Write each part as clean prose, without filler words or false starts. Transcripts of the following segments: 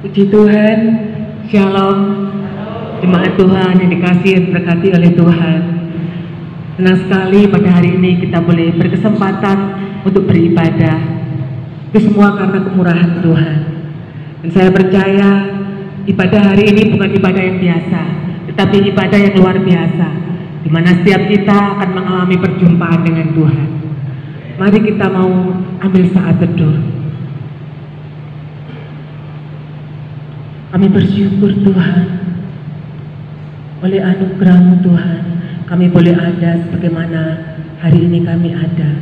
Puji Tuhan, Shalom, jemaat Tuhan yang dikasihi dan berkati oleh Tuhan. Senang sekali pada hari ini kita boleh berkesempatan untuk beribadah. Itu semua karena kemurahan Tuhan. Dan saya percaya ibadah hari ini bukan ibadah yang biasa, tetapi ibadah yang luar biasa, di mana setiap kita akan mengalami perjumpaan dengan Tuhan. Mari kita mau ambil saat teduh. Kami bersyukur Tuhan, oleh anugerah-Mu Tuhan, kami boleh ada sebagaimana hari ini kami ada.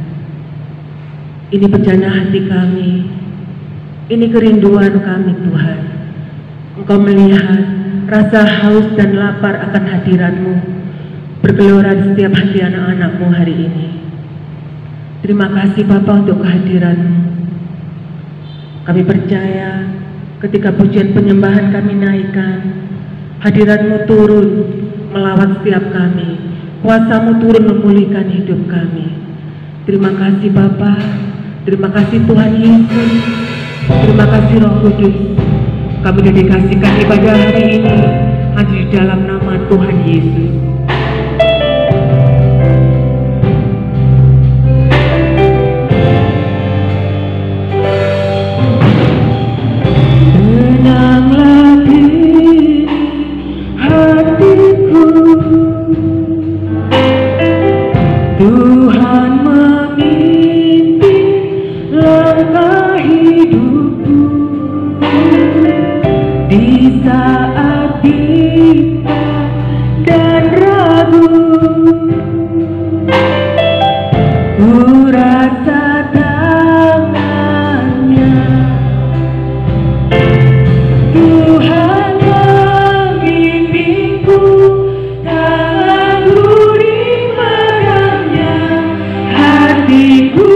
Ini bejana hati kami, ini kerinduan kami Tuhan. Engkau melihat rasa haus dan lapar akan hadirat-Mu bergelora di setiap hati anak-anak-Mu hari ini. Terima kasih Bapa untuk kehadiran-Mu. Kami percaya ketika pujian penyembahan kami naikkan, hadirat-Mu turun melawat setiap kami, kuasa-Mu turun memulihkan hidup kami. Terima kasih Bapa, terima kasih Tuhan Yesus, terima kasih Roh Kudus. Kami dedikasikan ibadah hari ini hanya di dalam nama Tuhan Yesus. Tuhan memimpin langkah hidupku di saat bimbang dan ragu. Ku rasa tangannya, Tuhan memimpinku. Hatiku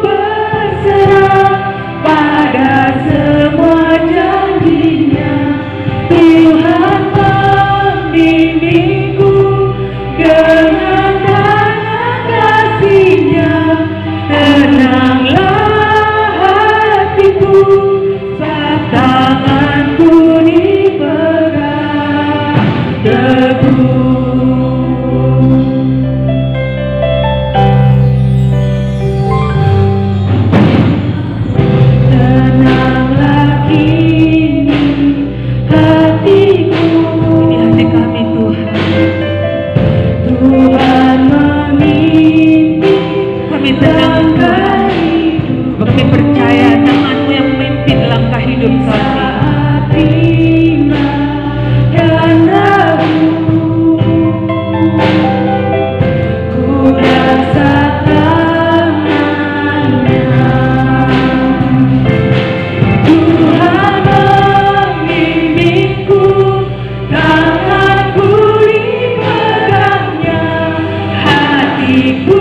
berserah pada semua janji-Nya. Tuhan membimbingku dengan tangan kasih-Nya. Tenanglah hatiku, sebab tanganku dipegang teguh. Kami percaya tangan-Mu yang memimpin langkah hidup kami. Dan ragu, ku rasa tangan-Nya. Tuhan membimbingku, tanganku dipegang-Nya. Hatiku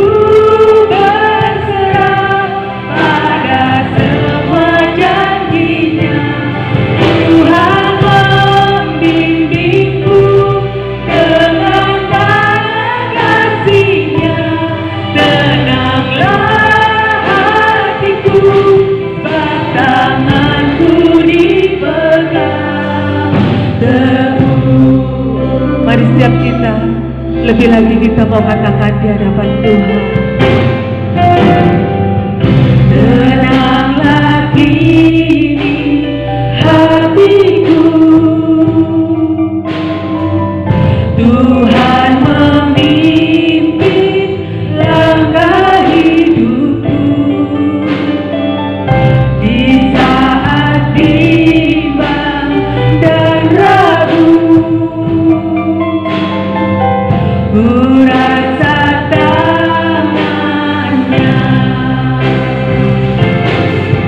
setiap kita, lebih lagi kita mau katakan di hadapan Tuhan. Tenanglah kini hatiku, Tuhan memimpin langkah hidupku di saat bimbang dan ragu. Ku rasa tangan-Nya,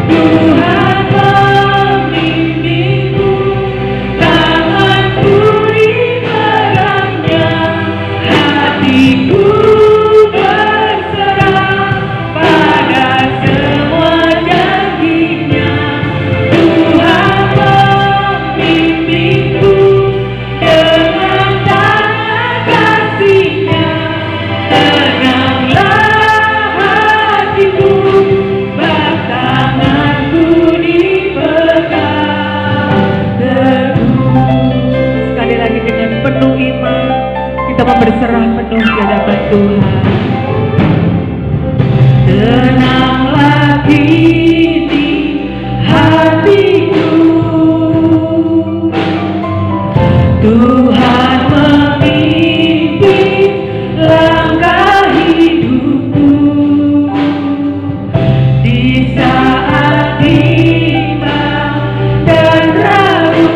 Tuhan membimbingku, tanganku dipegang-Nya. Hatiku berserah pada semua janji-Nya. Tuhan membimbingku dengan tangan kasih-Nya. iman, kita mau berserah penuh di hadapan Tuhan. Tenanglah kini hatiku, Tuhan memimpin langkah hidupku di saat bimbang dan ragu.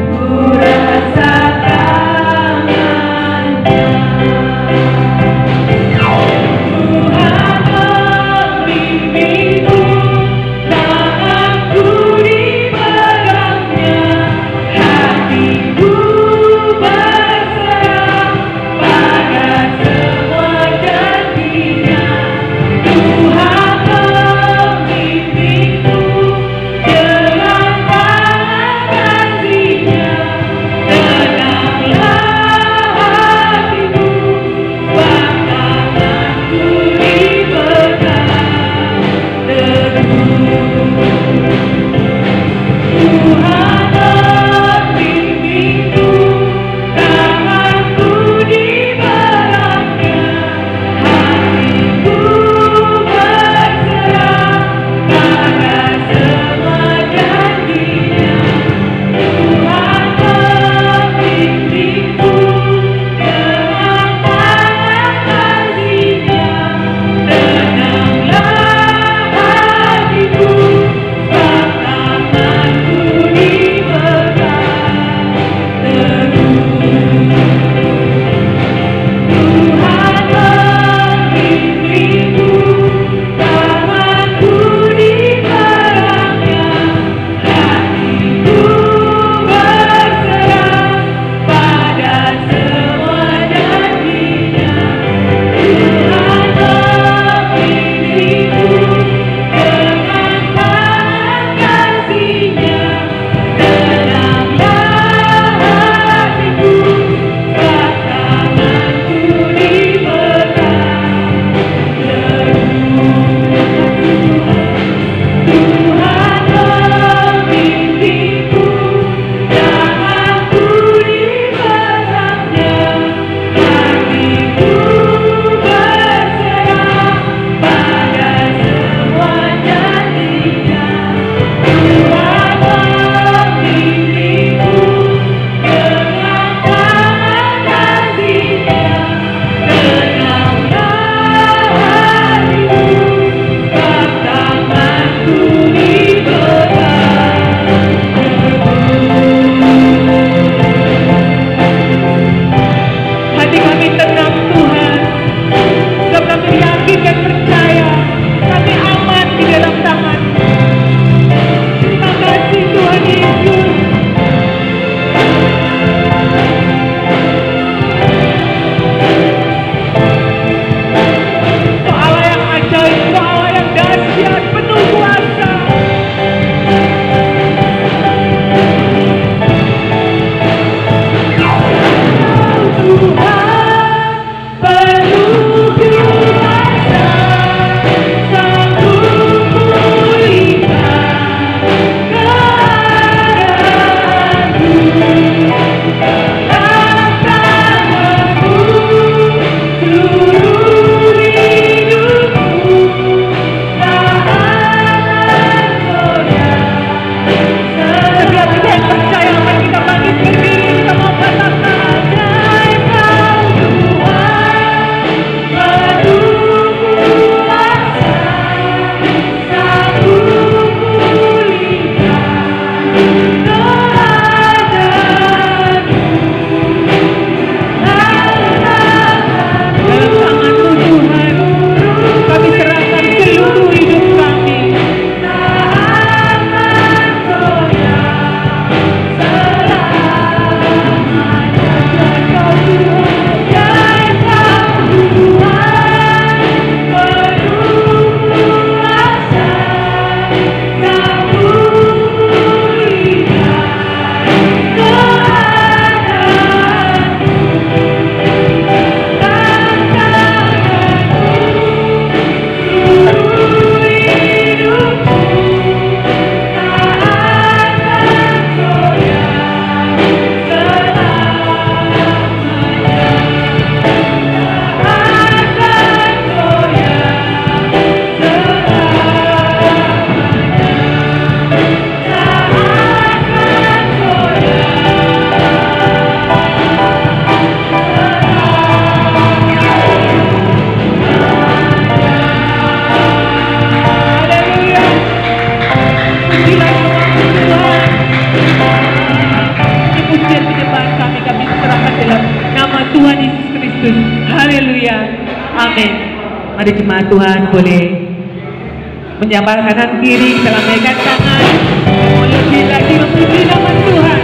Ku rasakan tangannya, Tuhan Tuhan Yesus Kristus. Haleluya. Amin. Mari jemaat Tuhan boleh menyapa kanan kiri, kita lambaikan tangan, lebih lagi memuji nama Tuhan.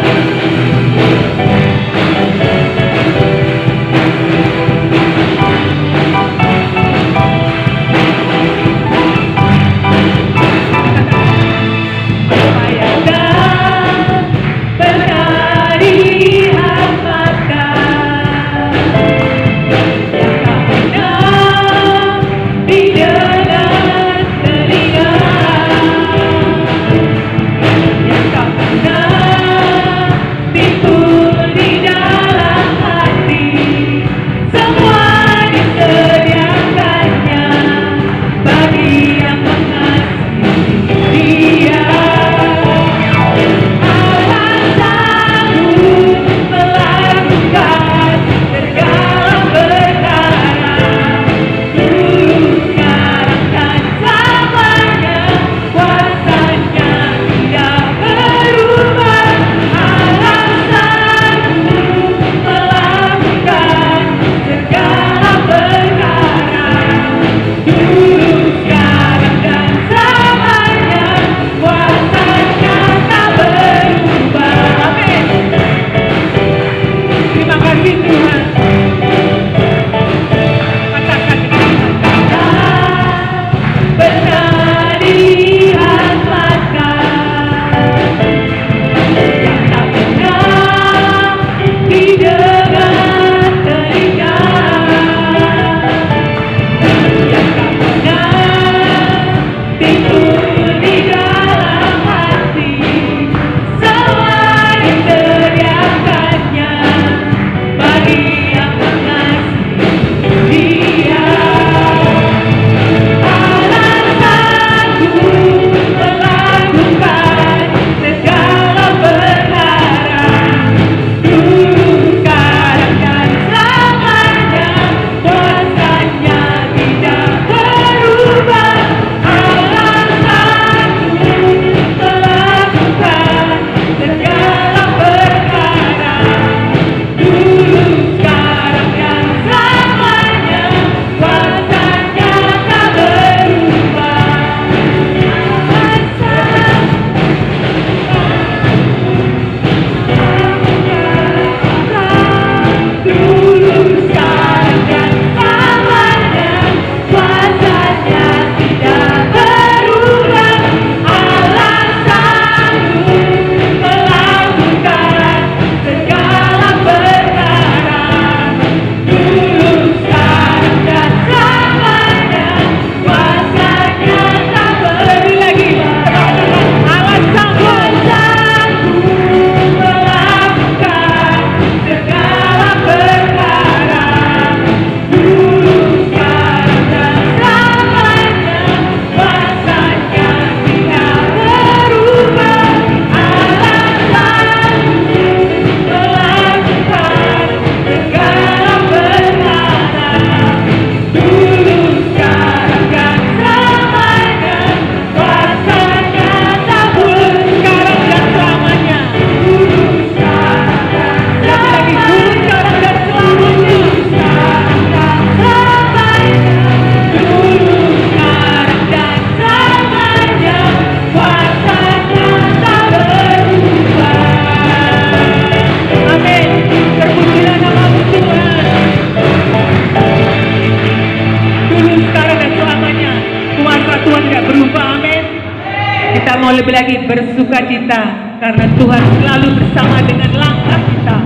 Lebih lagi bersuka cita karena Tuhan selalu bersama dengan langkah kita.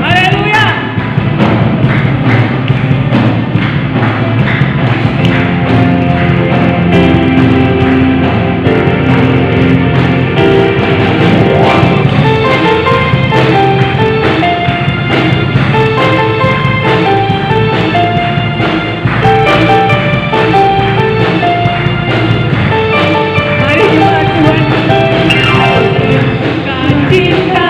Haleluya. Cinta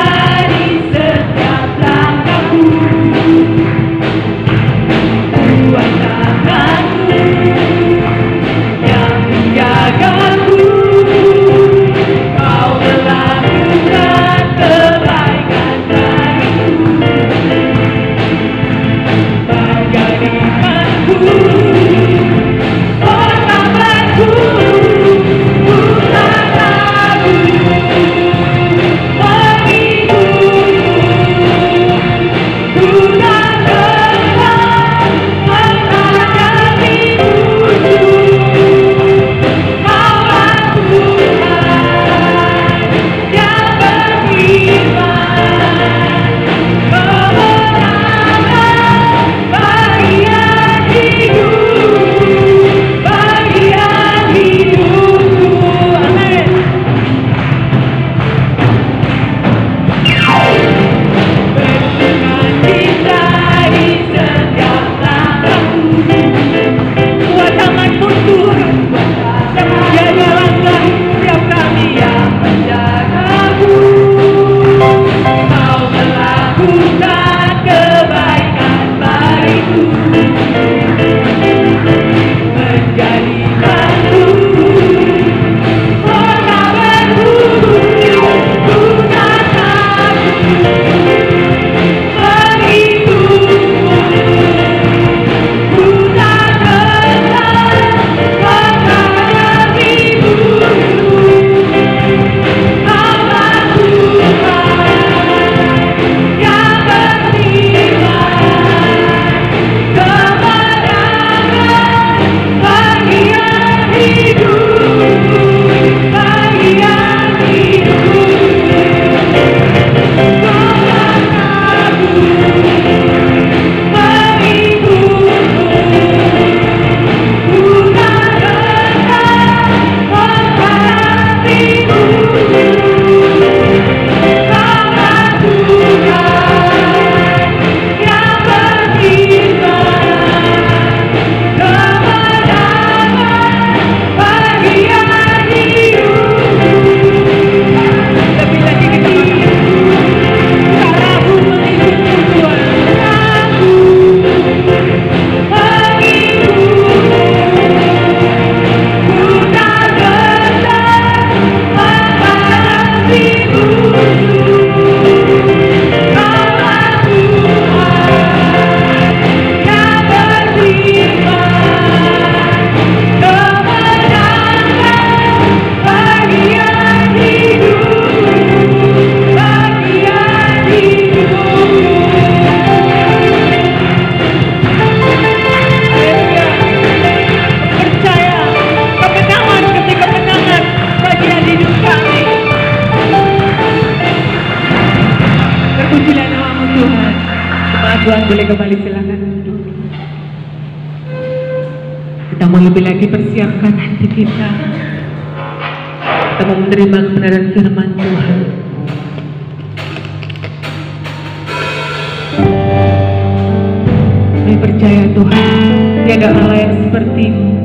Tuhan boleh kembali, silakan duduk. Kita mau lebih lagi persiapkan hati kita. Kita mau menerima kebenaran firman Tuhan. Kami percaya Tuhan, tiada Allah yang seperti-Mu.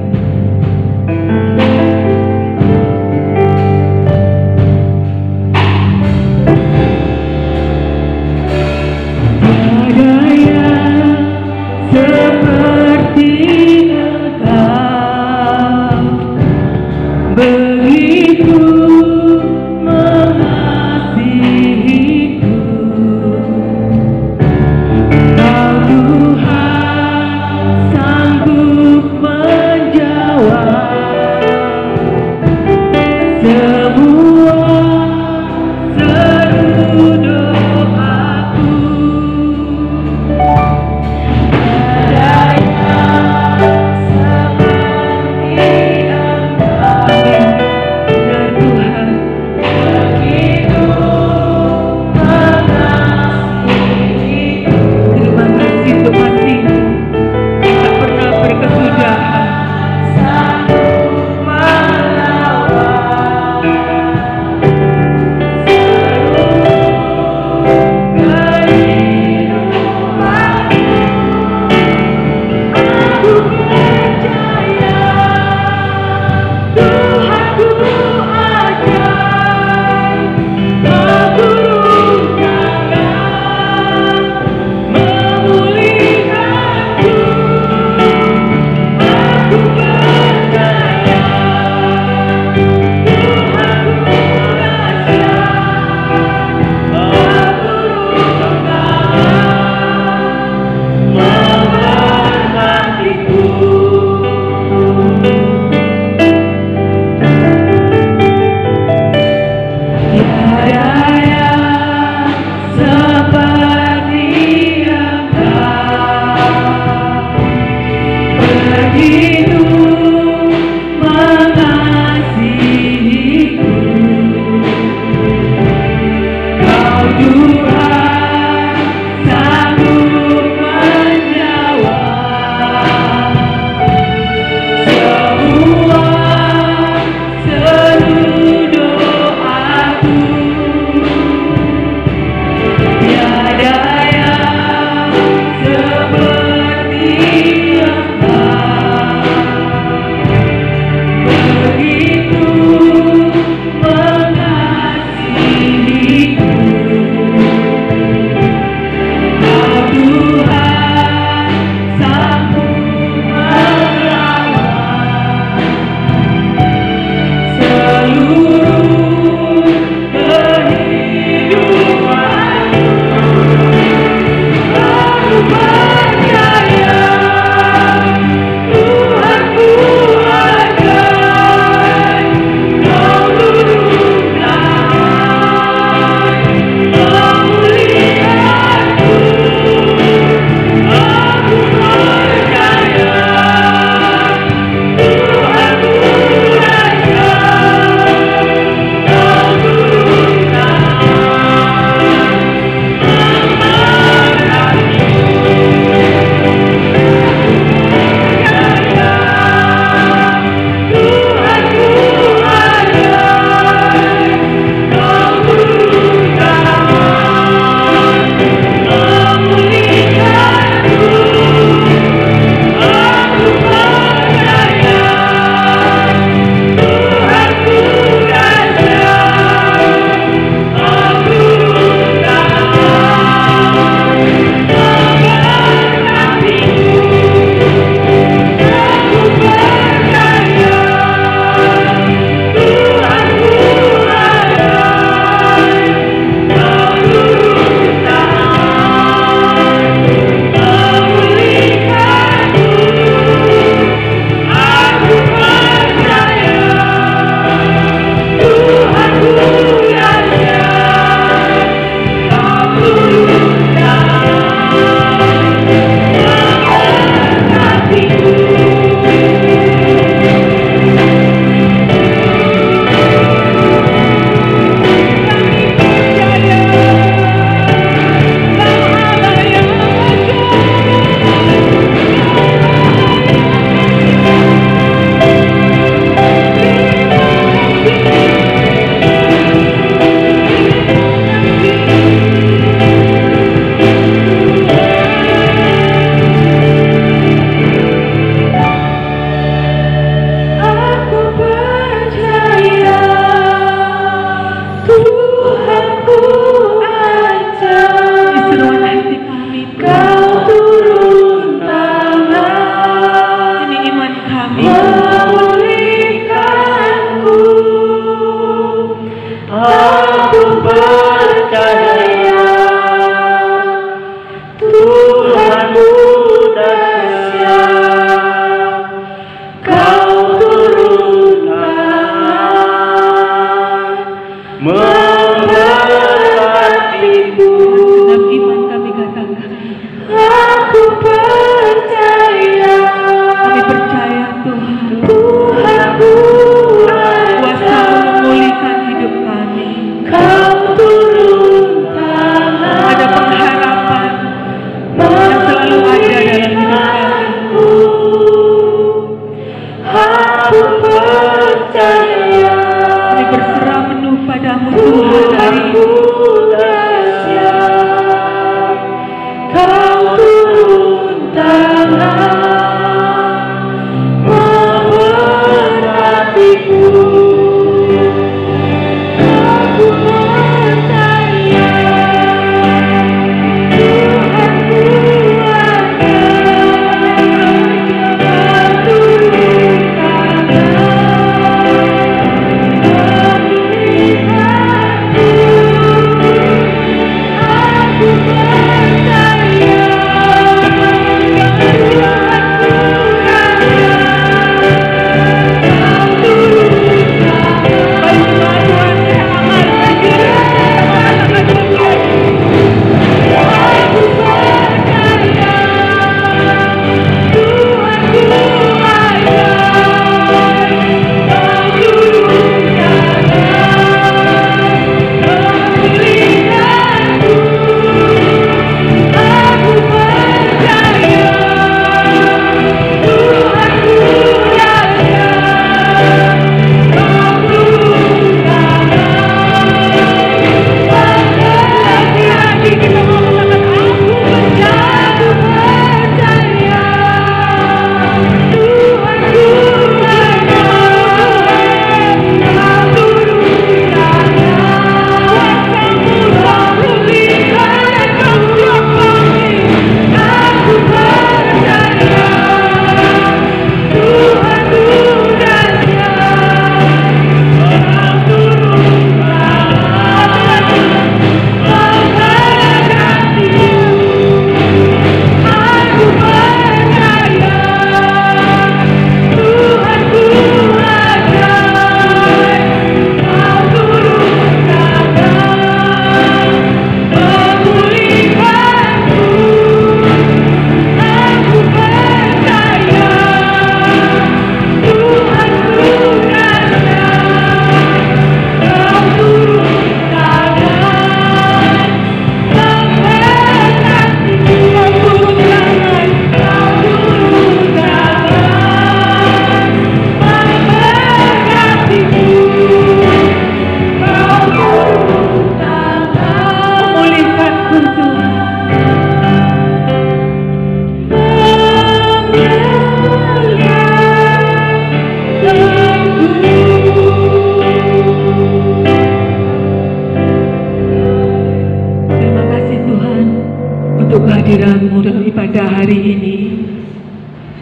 kehadiran-Mu dalam ibadah hari ini.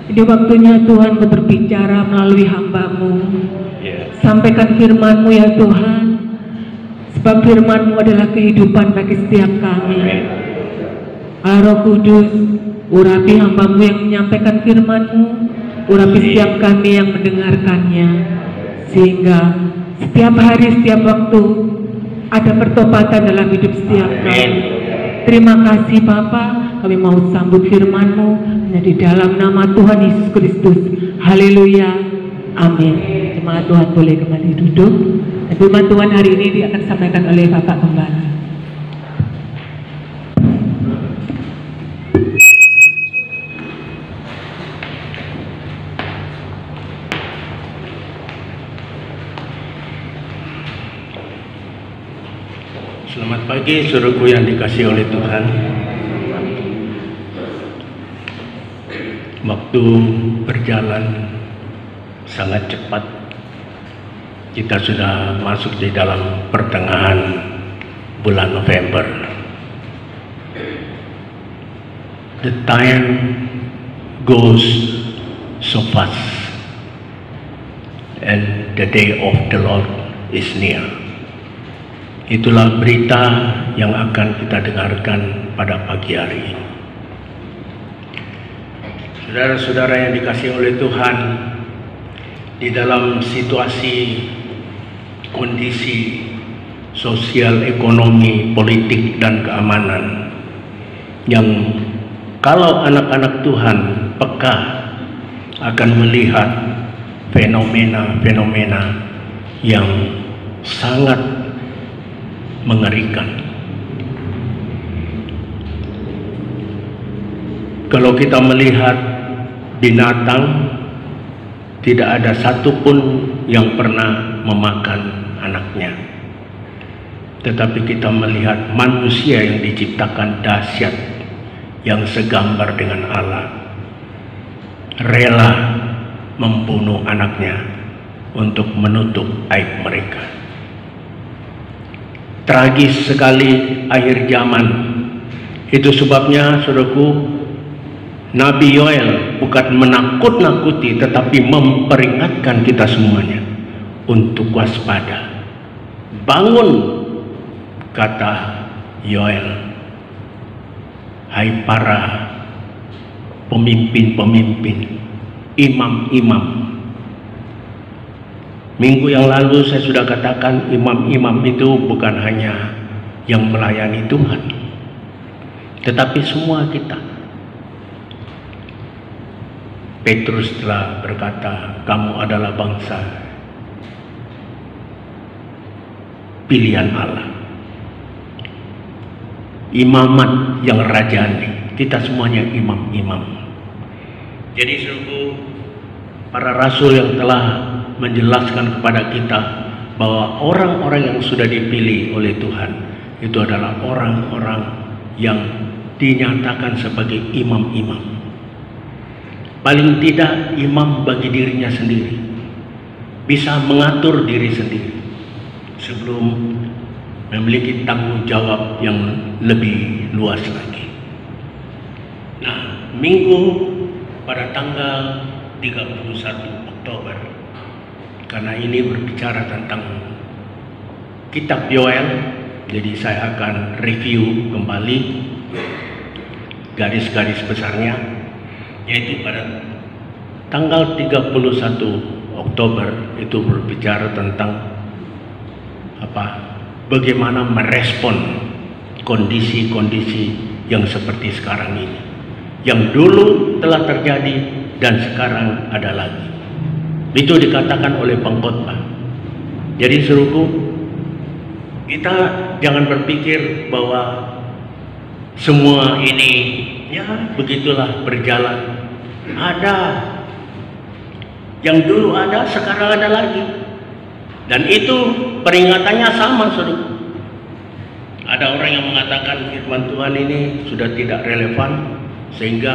Ini waktunya Tuhan Kau berbicara melalui hamba-Mu. Sampaikan firman-Mu ya Tuhan, sebab firman-Mu adalah kehidupan bagi setiap kami. Roh Kudus, urapi hamba-Mu yang menyampaikan firman-Mu, urapi setiap kami yang mendengarkannya, sehingga setiap hari, setiap waktu ada pertobatan dalam hidup setiap kami. Terima kasih Bapa, kami mau sambut firman-Mu hanya di dalam nama Tuhan Yesus Kristus. Haleluya, amin. Jemaat Tuhan boleh kembali duduk. Dan firman Tuhan hari ini akan disampaikan oleh Bapak Gembala. Selamat pagi saudaraku yang dikasihi oleh Tuhan. Waktu berjalan sangat cepat. Kita sudah masuk di dalam pertengahan bulan November. The time goes so fast and the day of the Lord is near. Itulah berita yang akan kita dengarkan pada pagi hari ini. Saudara-saudara yang dikasihi oleh Tuhan, di dalam situasi kondisi sosial, ekonomi, politik, dan keamanan yang kalau anak-anak Tuhan peka akan melihat fenomena-fenomena yang sangat mengerikan. Kalau kita melihat binatang, tidak ada satupun yang pernah memakan anaknya. Tetapi kita melihat manusia yang diciptakan dahsyat, yang segambar dengan Allah, rela membunuh anaknya untuk menutup aib mereka. Tragis sekali akhir zaman. Itu sebabnya saudaraku, Nabi Yoel bukan menakut-nakuti tetapi memperingatkan kita semuanya untuk waspada. Bangun, kata Yoel, hai para pemimpin-pemimpin, imam-imam. Minggu yang lalu saya sudah katakan imam-imam itu bukan hanya yang melayani Tuhan, tetapi semua kita. Petrus telah berkata, kamu adalah bangsa pilihan Allah, imamat yang rajani. Kita semuanya imam-imam. Jadi sungguh para rasul yang telah menjelaskan kepada kita bahwa orang-orang yang sudah dipilih oleh Tuhan itu adalah orang-orang yang dinyatakan sebagai imam-imam. Paling tidak imam bagi dirinya sendiri, bisa mengatur diri sendiri sebelum memiliki tanggung jawab yang lebih luas lagi. Nah, minggu pada tanggal 31 Oktober, karena ini berbicara tentang kitab Yoel, jadi saya akan review kembali garis-garis besarnya, yaitu pada tanggal 31 Oktober itu berbicara tentang bagaimana merespon kondisi-kondisi yang seperti sekarang ini, yang dulu telah terjadi dan sekarang ada lagi. Itu dikatakan oleh pengkhotbah. Jadi suruhku, kita jangan berpikir bahwa semua ini ya begitulah berjalan. Ada yang dulu ada, sekarang ada lagi. Dan itu peringatannya sama, saudara. Ada orang yang mengatakan firman Tuhan ini sudah tidak relevan, sehingga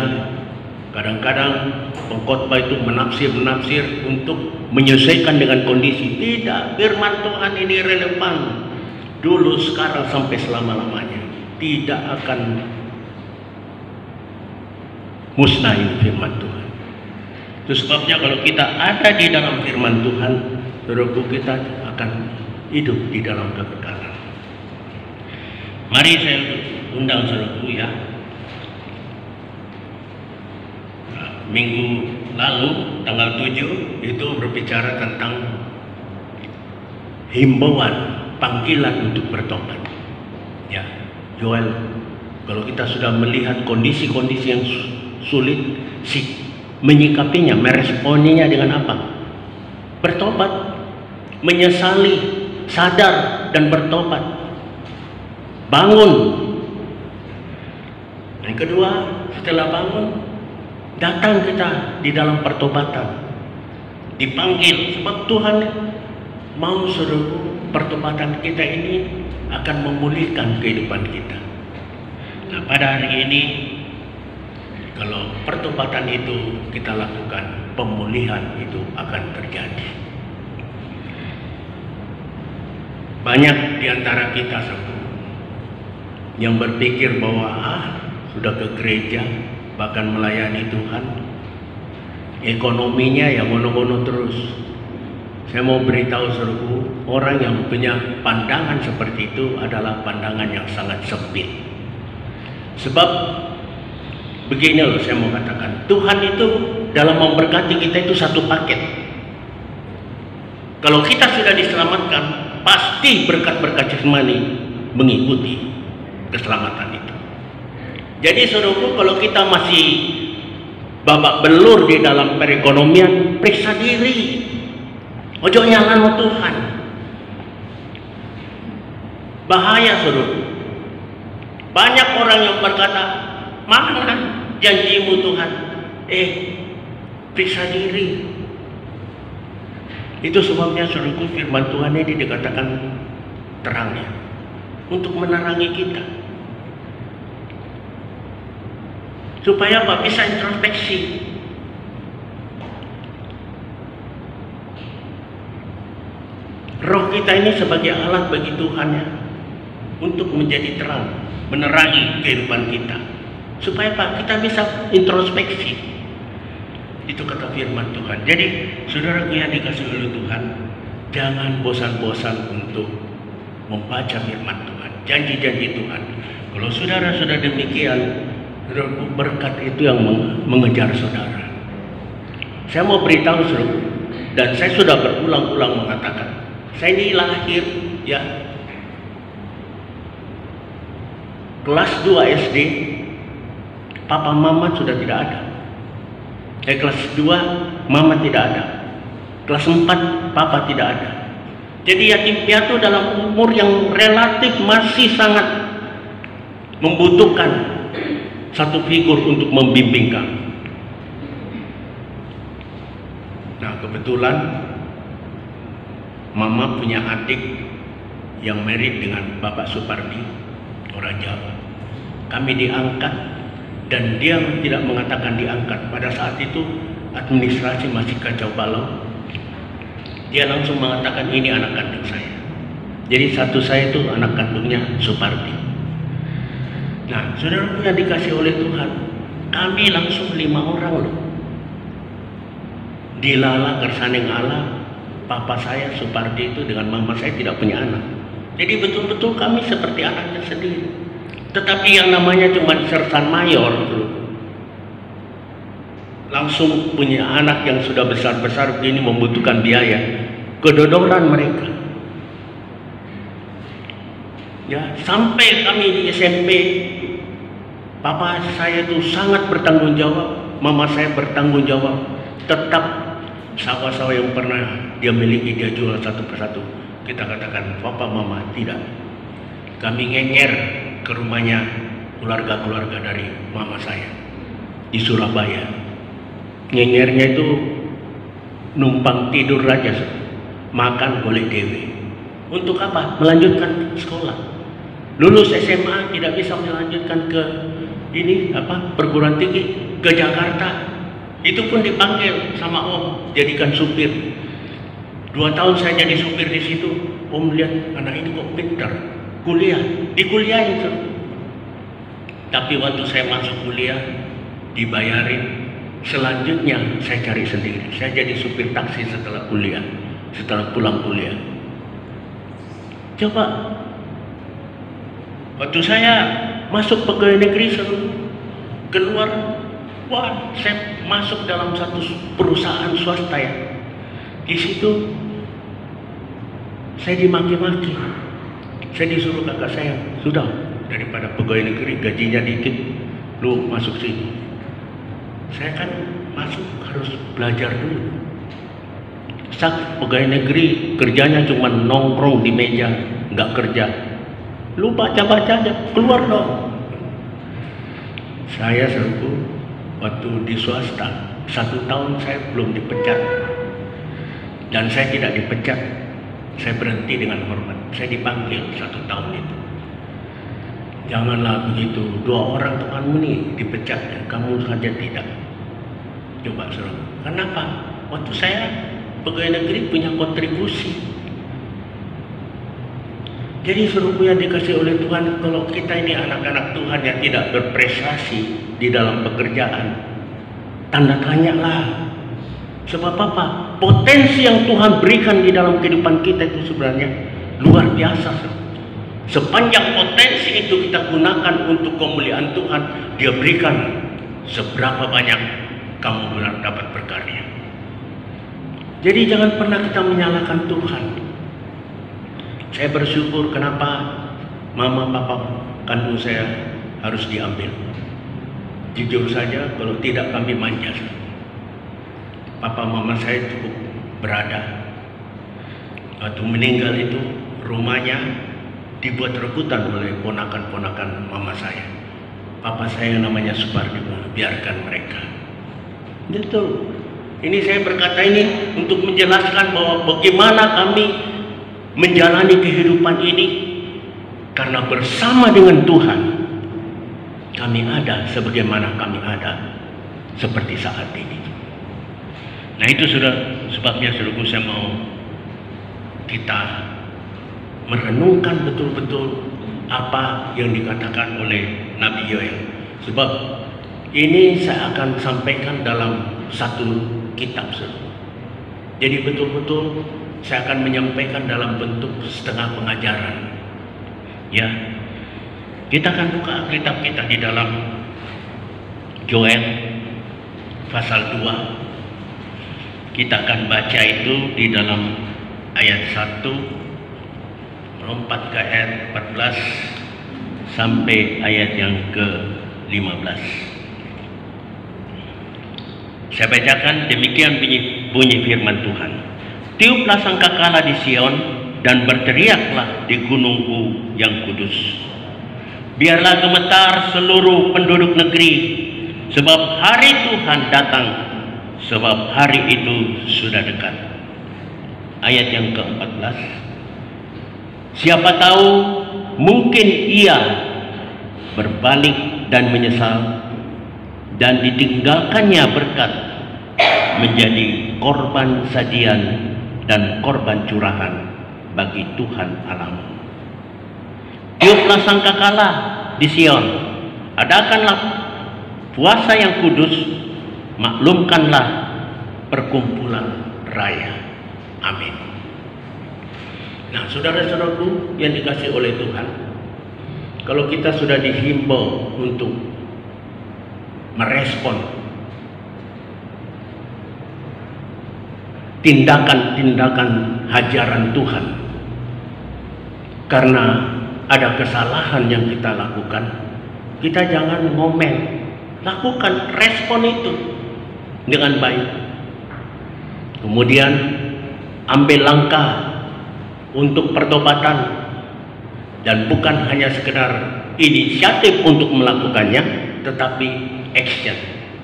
kadang-kadang pengkhotbah itu menafsir untuk menyesuaikan dengan kondisi. Tidak, firman Tuhan ini relevan dulu, sekarang, sampai selama-lamanya. Tidak akan musnahin firman Tuhan. Itu sebabnya kalau kita ada di dalam firman Tuhan, saudaraku, kita akan hidup di dalam kekekalan. Mari saya undang saudaraku ya. Minggu lalu tanggal 7 itu berbicara tentang himbauan, panggilan untuk bertobat. Ya, Joel, kalau kita sudah melihat kondisi-kondisi yang sulit, menyikapinya, meresponinya dengan apa? Bertobat, menyesali, sadar dan bertobat. Bangun. Yang kedua, setelah bangun, datang kita di dalam pertobatan, dipanggil, sebab Tuhan mau seluruh pertobatan kita ini akan memulihkan kehidupan kita. Nah, pada hari ini kalau pertobatan itu kita lakukan, pemulihan itu akan terjadi. Banyak di antara kita yang berpikir bahwa sudah ke gereja, bahkan melayani Tuhan, ekonominya ya mono-mono terus. Saya mau beritahu saudaraku, orang yang punya pandangan seperti itu adalah pandangan yang sangat sempit. Sebab begini loh, saya mau katakan, Tuhan itu dalam memberkati kita itu satu paket. Kalau kita sudah diselamatkan, pasti berkat-berkat jasmani mengikuti keselamatan itu. Jadi saudaraku, kalau kita masih babak belur di dalam perekonomian, periksa diri. Ojo nyalan Tuhan. Bahaya saudaraku. Banyak orang yang berkata, mana janjimu Tuhan? Periksa diri. Itu sebabnya saudaraku, firman Tuhan ini dikatakan terangnya untuk menerangi kita. Supaya apa? Bisa introspeksi. Roh kita ini sebagai alat bagi Tuhan ya, untuk menjadi terang, menerangi kehidupan kita. Supaya apa? Kita bisa introspeksi. Itu kata firman Tuhan. Jadi saudaraku yang dikasihi oleh Tuhan, jangan bosan-bosan untuk membaca firman Tuhan, janji-janji Tuhan. Kalau saudara sudah demikian, berkat itu yang mengejar saudara. Saya mau beritahu saudara, dan saya sudah berulang-ulang mengatakan, saya ini lahir ya kelas 2 SD, papa mama sudah tidak ada. Kelas 2 mama tidak ada. Kelas 4 papa tidak ada. Jadi yatim piatu dalam umur yang relatif masih sangat membutuhkan satu figur untuk membimbing kami. Nah, kebetulan mama punya adik yang married dengan Bapak Supardi, orang Jawa. Kami diangkat, dan dia tidak mengatakan diangkat. Pada saat itu administrasi masih kacau balau. Dia langsung mengatakan ini anak kandung saya. Jadi satu saya itu anak kandungnya Supardi. Nah, saudaraku yang dikasih oleh Tuhan, kami langsung 5 orang loh. Dilala kersaneng Allah, papa saya Supardi itu dengan mama saya tidak punya anak. Jadi betul-betul kami seperti anaknya sendiri. Tetapi yang namanya cuma sersan mayor tuh, langsung punya anak yang sudah besar-besar begini membutuhkan biaya, kedodoran mereka. Ya, sampai kami di SMP, papa saya itu sangat bertanggung jawab, mama saya bertanggung jawab. Tetap sawah-sawah yang pernah dia miliki dia jual satu persatu. Kita katakan, papa mama tidak. Kami ngenger ke rumahnya keluarga-keluarga dari mama saya di Surabaya. Ngengernya itu numpang tidur aja, makan boleh dewe. Untuk apa? Melanjutkan sekolah. Lulus SMA tidak bisa melanjutkan ke perguruan tinggi, ke Jakarta. Itu pun dipanggil sama om jadikan supir. 2 tahun saya jadi supir di situ. Om lihat anak ini kok pintar, kuliah, dikuliahin tuh. Tapi waktu saya masuk kuliah, dibayarin. Selanjutnya saya cari sendiri. Saya jadi supir taksi setelah kuliah, setelah pulang kuliah. Coba, waktu saya masuk pegawai negeri keluar, wah, saya masuk dalam satu perusahaan swasta ya. Di situ saya dimaki-maki. Saya disuruh kakak saya, sudah, daripada pegawai negeri gajinya dikit, lu masuk sini. Saya kan masuk harus belajar dulu. Pegawai negeri kerjanya cuma nongkrong di meja, nggak kerja. Lu baca-baca aja, keluar dong. Saya seruku waktu di swasta 1 tahun saya belum dipecat, dan saya tidak dipecat. Saya berhenti dengan hormat. Saya dipanggil 1 tahun itu. Janganlah begitu, 2 orang temanmu nih dipecat, kamu saja tidak. Coba suruh. Kenapa? Waktu saya pegawai negeri punya kontribusi. Jadi suruhku yang dikasih oleh Tuhan, kalau kita ini anak-anak Tuhan yang tidak berprestasi di dalam pekerjaan, tanda tanya lah. Sebab apa? Potensi yang Tuhan berikan di dalam kehidupan kita itu sebenarnya luar biasa. Sepanjang potensi itu kita gunakan untuk kemuliaan Tuhan, Dia berikan seberapa banyak kamu benar dapat berkarya. Jadi jangan pernah kita menyalahkan Tuhan. Saya bersyukur kenapa mama papa kandung saya harus diambil. Jujur saja, kalau tidak kami manja. Papa mama saya cukup berada. Waktu meninggal itu rumahnya dibuat rebutan oleh ponakan-ponakan mama saya. Papa saya namanya Supardi, biarkan mereka. Betul. Ini saya berkata ini untuk menjelaskan bahwa bagaimana kami menjalani kehidupan ini, karena bersama dengan Tuhan kami ada sebagaimana kami ada seperti saat ini. Nah itu sudah sebabnya saudaraku, saya mau kita merenungkan betul-betul apa yang dikatakan oleh Nabi Yoel. Sebab ini saya akan sampaikan dalam satu kitab. Jadi betul-betul saya akan menyampaikan dalam bentuk setengah pengajaran. Ya, kita akan buka kitab kita di dalam Yoel pasal 2. Kita akan baca itu di dalam ayat 1 melompat ke ayat 14 sampai ayat yang ke-15. Saya bacakan, demikian bunyi firman Tuhan. Tiuplah sangkakala di Sion dan berteriaklah di gunungku yang kudus. Biarlah gemetar seluruh penduduk negeri, sebab hari Tuhan datang, sebab hari itu sudah dekat. Ayat yang ke-14. Siapa tahu mungkin ia berbalik dan menyesal, dan ditinggalkannya berkat menjadi korban sajian dan korban curahan bagi Tuhan alam. Tiuplah sangkakala di Sion, adakanlah puasa yang kudus, maklumkanlah perkumpulan raya. Amin. Nah, saudara-saudaraku yang dikasih oleh Tuhan, kalau kita sudah dihimbau untuk merespon tindakan-tindakan hajaran Tuhan karena ada kesalahan yang kita lakukan, kita jangan ngomel, lakukan respon itu dengan baik. Kemudian ambil langkah untuk pertobatan, dan bukan hanya sekedar inisiatif untuk melakukannya, tetapi action,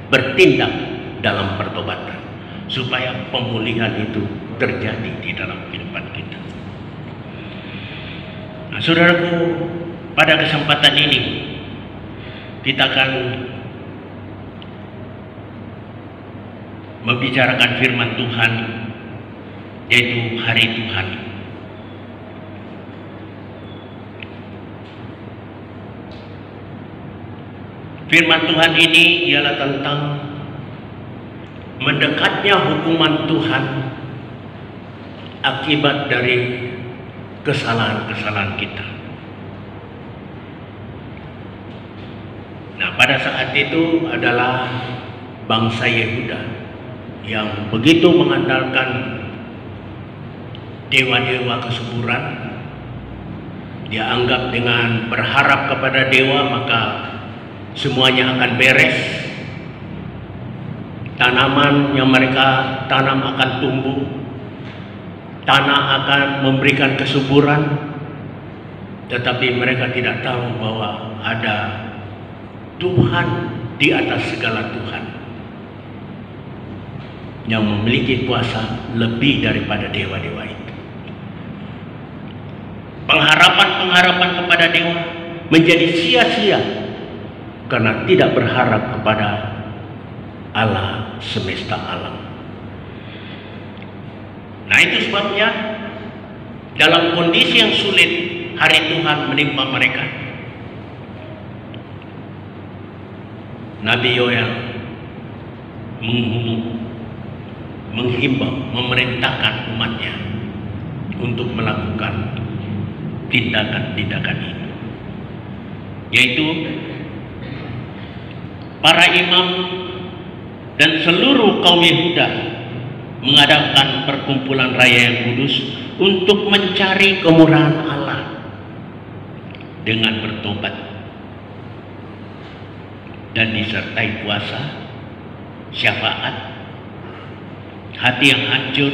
bertindak dalam pertobatan supaya pemulihan itu terjadi di dalam kehidupan kita. Nah, saudaraku, pada kesempatan ini kita akan membicarakan firman Tuhan, yaitu hari Tuhan. Firman Tuhan ini ialah tentang mendekatnya hukuman Tuhan akibat dari kesalahan-kesalahan kita. Nah, pada saat itu adalah bangsa Yehuda yang begitu mengandalkan dewa-dewa kesuburan. Dia anggap dengan berharap kepada dewa maka semuanya akan beres. Tanaman yang mereka tanam akan tumbuh, tanah akan memberikan kesuburan. Tetapi mereka tidak tahu bahwa ada Tuhan di atas segala Tuhan yang memiliki kuasa lebih daripada dewa-dewa itu. Pengharapan-pengharapan kepada dewa menjadi sia-sia karena tidak berharap kepada Allah semesta alam. Nah, itu sebabnya dalam kondisi yang sulit hari Tuhan menimpa mereka, Nabi Yoel menghimbau, memerintahkan umatnya untuk melakukan tindakan-tindakan ini, yaitu para imam dan seluruh kaum Yehuda mengadakan perkumpulan raya yang kudus untuk mencari kemurahan Allah dengan bertobat dan disertai puasa, syafaat, hati yang hancur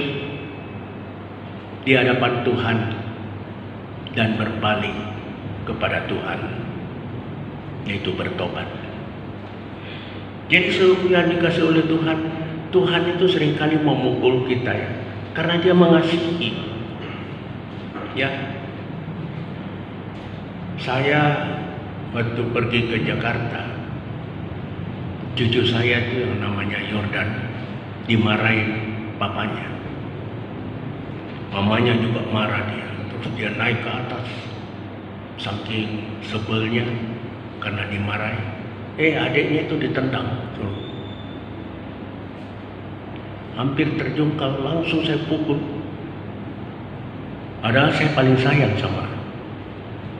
di hadapan Tuhan dan berpaling kepada Tuhan, yaitu bertobat. Jadi seluruh yang dikasih oleh Tuhan, Tuhan itu seringkali memukul kita ya, karena Dia mengasihi. Ya, saya waktu pergi ke Jakarta, cucu saya itu yang namanya Yordan dimarahin papanya, mamanya juga marah dia. Terus dia naik ke atas, saking sebelnya karena dimarahi. Adiknya itu ditendang, hampir terjungkal, langsung saya pukul. Padahal saya paling sayang sama.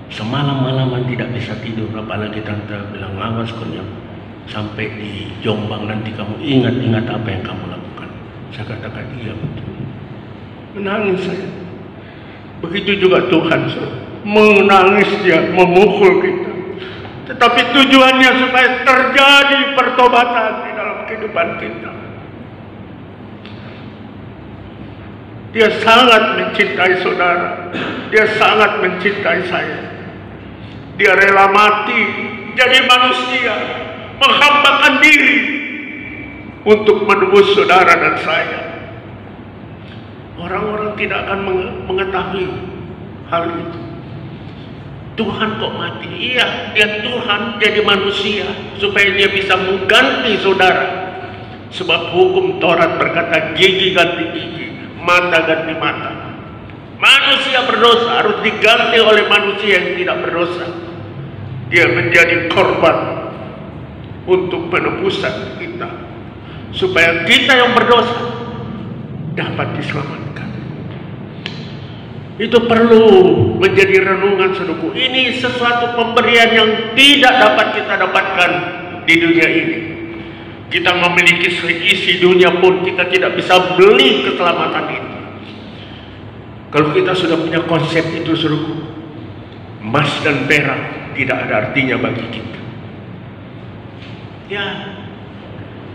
Semalam-malaman tidak bisa tidur, apalagi tante bilang, awas Kurnia, sampai di Jombang nanti kamu ingat-ingat apa yang kamu lakukan. Saya katakan iya betul. Menangis saya. Begitu juga Tuhan, menangis Dia, memukul kita. Tetapi tujuannya supaya terjadi pertobatan di dalam kehidupan kita. Dia sangat mencintai saudara. Dia sangat mencintai saya. Dia rela mati jadi manusia, menghambakan diri untuk menebus saudara dan saya. Orang-orang tidak akan mengetahui hal itu. Tuhan kok mati? Iya, Dia Tuhan jadi manusia supaya Dia bisa mengganti saudara. Sebab hukum Taurat berkata gigi ganti gigi, mata ganti mata. Manusia berdosa harus diganti oleh manusia yang tidak berdosa. Dia menjadi korban untuk penebusan kita, supaya kita yang berdosa dapat diselamatkan. Itu perlu menjadi renungan saudaraku. Ini sesuatu pemberian yang tidak dapat kita dapatkan di dunia ini. Kita memiliki seisi dunia pun kita tidak bisa beli keselamatan itu. Kalau kita sudah punya konsep itu saudaraku, emas dan perak tidak ada artinya bagi kita. Ya,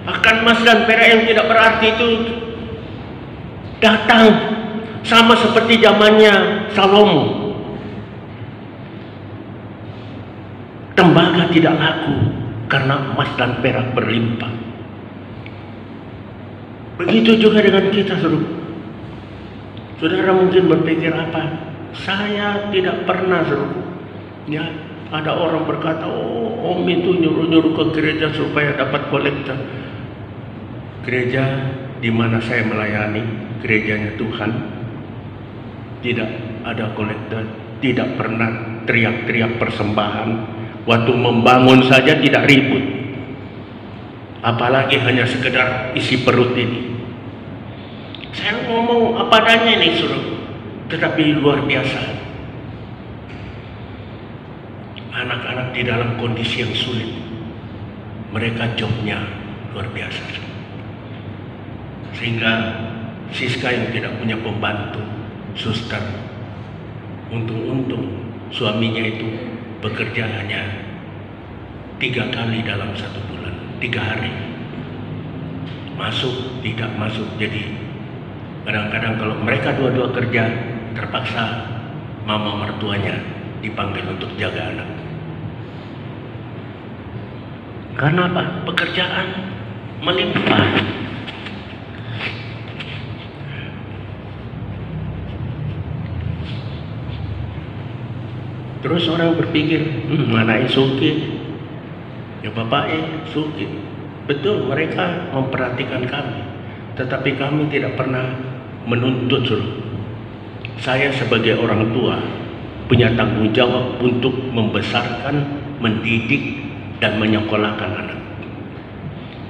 bahkan emas dan perak yang tidak berarti itu datang sama seperti zamannya Salomo. Tembaga tidak laku karena emas dan perak berlimpah. Begitu juga dengan kita, saudara. Saudara mungkin berpikir apa? Saya tidak pernah, saudara. Ya, ada orang berkata, oh, om itu nyuruh-nyuruh ke gereja supaya dapat kolektor. Gereja di mana saya melayani, gerejanya Tuhan, tidak ada kolektor, tidak pernah teriak-teriak persembahan, Waktu membangun saja tidak ribut, apalagi hanya sekedar isi perut ini. Saya ngomong apa adanya nih suruh, tetapi luar biasa. Anak-anak di dalam kondisi yang sulit, mereka jobnya luar biasa. Sehingga Siska yang tidak punya pembantu, suster, untung-untung suaminya itu bekerja hanya 3 kali dalam 1 bulan, 3 hari. Masuk, tidak masuk. Jadi kadang-kadang kalau mereka dua-dua kerja, terpaksa mama mertuanya dipanggil untuk jaga anak. Karena apa? Pekerjaan melimpah. Terus orang berpikir, anaknya suki, ya bapaknya suki. Betul, mereka memperhatikan kami, tetapi kami tidak pernah menuntut suruh. Saya sebagai orang tua punya tanggung jawab untuk membesarkan, mendidik, dan menyekolahkan anak.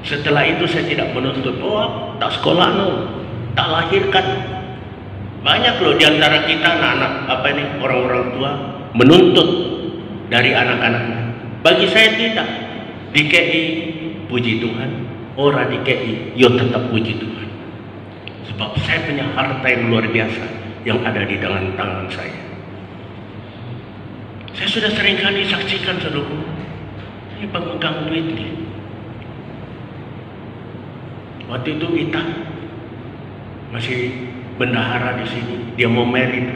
Setelah itu saya tidak menuntut, oh tak sekolah no, tak lahirkan. Banyak loh diantara kita anak-anak orang-orang tua menuntut dari anak-anaknya. Bagi saya tidak. DKI puji Tuhan, ora DKI yo tetap puji Tuhan. Sebab saya punya harta yang luar biasa yang ada di dalam tangan saya. Saya sudah sering kali saksikan saudaraku, ini pemegang duit nih. Waktu itu kita masih bendahara di sini, dia mau merit,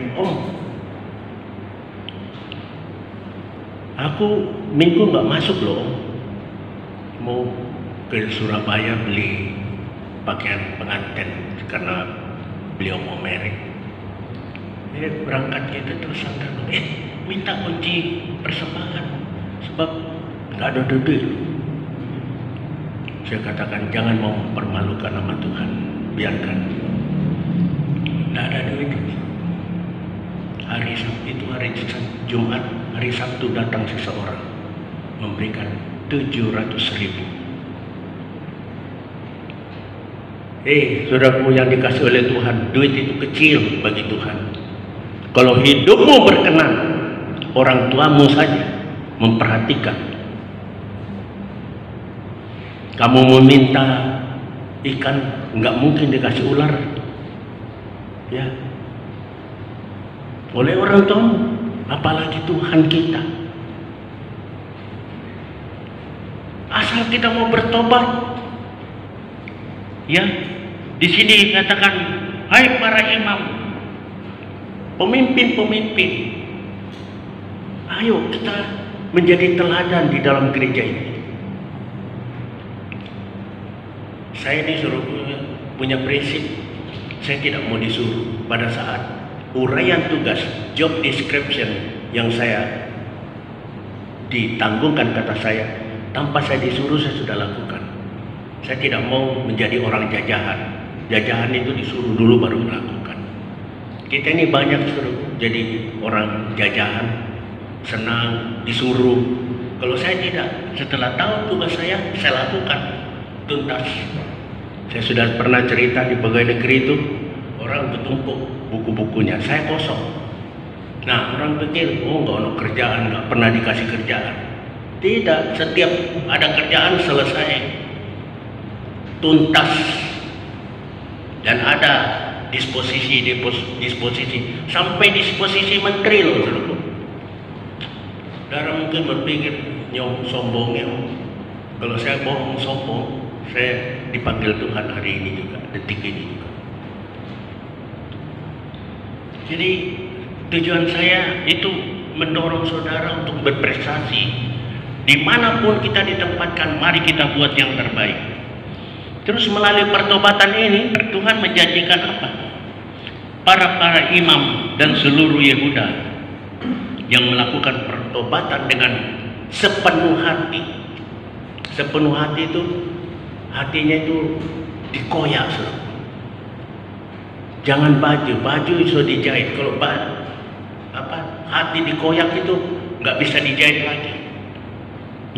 aku minggu nggak masuk loh, mau ke Surabaya beli pakaian pengantin karena beliau mau merit. Berangkat gitu terus sangka, minta kunci persembahan sebab nggak ada duit. Saya katakan jangan mau mempermalukan nama Tuhan, biarkan. Nggak ada duit. Hari Sabtu itu hari Jumat, hari Sabtu datang seseorang memberikan 700.000. Saudaraku yang dikasih oleh Tuhan, duit itu kecil bagi Tuhan. Kalau hidupmu berkenan, orang tuamu saja memperhatikan. Kamu meminta ikan, nggak mungkin dikasih ular, ya. Oleh orang tua, apalagi Tuhan kita. Asal kita mau bertobat, ya. Di sini katakan, hai para imam, pemimpin-pemimpin, ayo kita menjadi teladan di dalam gereja ini. Saya disuruh punya prinsip, saya tidak mau disuruh. Pada saat uraian tugas, job description yang saya ditanggungkan kata saya, tanpa saya disuruh saya sudah lakukan. Saya tidak mau menjadi orang jajahan. Jajahan itu disuruh dulu baru melakukan. Kita ini banyak disuruh jadi orang jajahan, senang disuruh. Kalau saya tidak, setelah tahu tugas saya lakukan tuntas. Saya sudah pernah cerita di pegawai negeri itu, orang bertumpuk buku-bukunya, saya kosong. Nah, orang pikir, nggak ada kerjaan, nggak pernah dikasih kerjaan. Tidak, setiap ada kerjaan selesai, tuntas, dan ada disposisi, sampai disposisi menteri loh. Darah mungkin berpikir, nyong sombongnya. Kalau saya bohong sombong, saya dipanggil Tuhan hari ini juga, detik ini juga. Jadi tujuan saya itu mendorong saudara untuk berprestasi. Dimanapun kita ditempatkan, mari kita buat yang terbaik. Terus melalui pertobatan ini, Tuhan menjanjikan apa? Para imam dan seluruh Yehuda yang melakukan pertobatan dengan sepenuh hati. Sepenuh hati itu, hatinya itu dikoyak. Jangan baju itu dijahit. Kalau hati dikoyak itu nggak bisa dijahit lagi.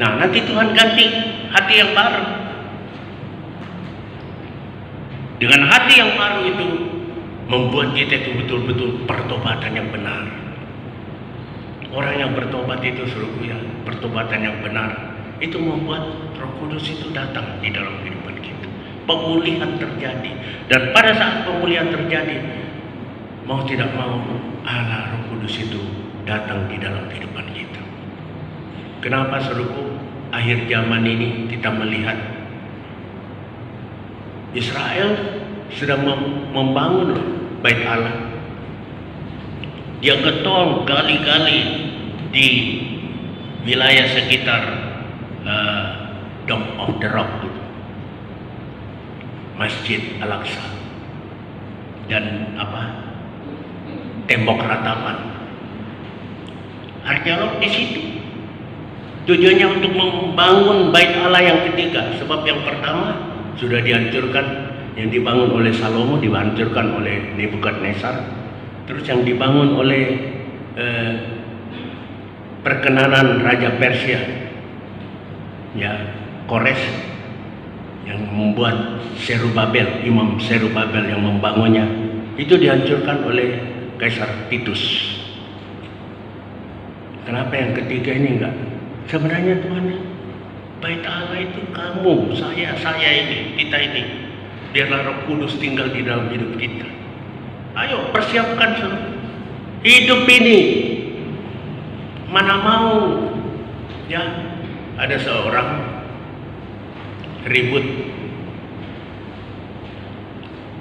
Nah, nanti Tuhan ganti hati yang baru. Dengan hati yang baru itu membuat kita itu betul-betul pertobatan yang benar. Orang yang bertobat itu ya, pertobatan yang benar itu membuat Roh Kudus itu datang di dalam kehidupan kita. Pemulihan terjadi, dan pada saat pemulihan terjadi, mau tidak mau Allah Roh Kudus itu datang di dalam kehidupan kita. Kenapa saudaraku? Akhir zaman ini kita melihat Israel sedang membangun Bait Allah. Dia getol gali-gali di wilayah sekitar Dome of the Rock, Masjid Al-Aqsa, dan tembok ratapan. Arkeolog di situ. Tujuannya untuk membangun Bait Allah yang ketiga. Sebab yang pertama sudah dihancurkan, yang dibangun oleh Salomo dihancurkan oleh Nebukadnezar. Terus yang dibangun oleh perkenanan Raja Persia, ya, Kores, yang membuat Serubabel, Imam Serubabel yang membangunnya, itu dihancurkan oleh Kaisar Titus. Kenapa yang ketiga ini enggak? Sebenarnya Tuhan, Bait Allah itu kamu, saya ini, kita ini. Biarlah Roh Kudus tinggal di dalam hidup kita. Ayo persiapkan hidup ini. Mana mau ya ada seorang ribut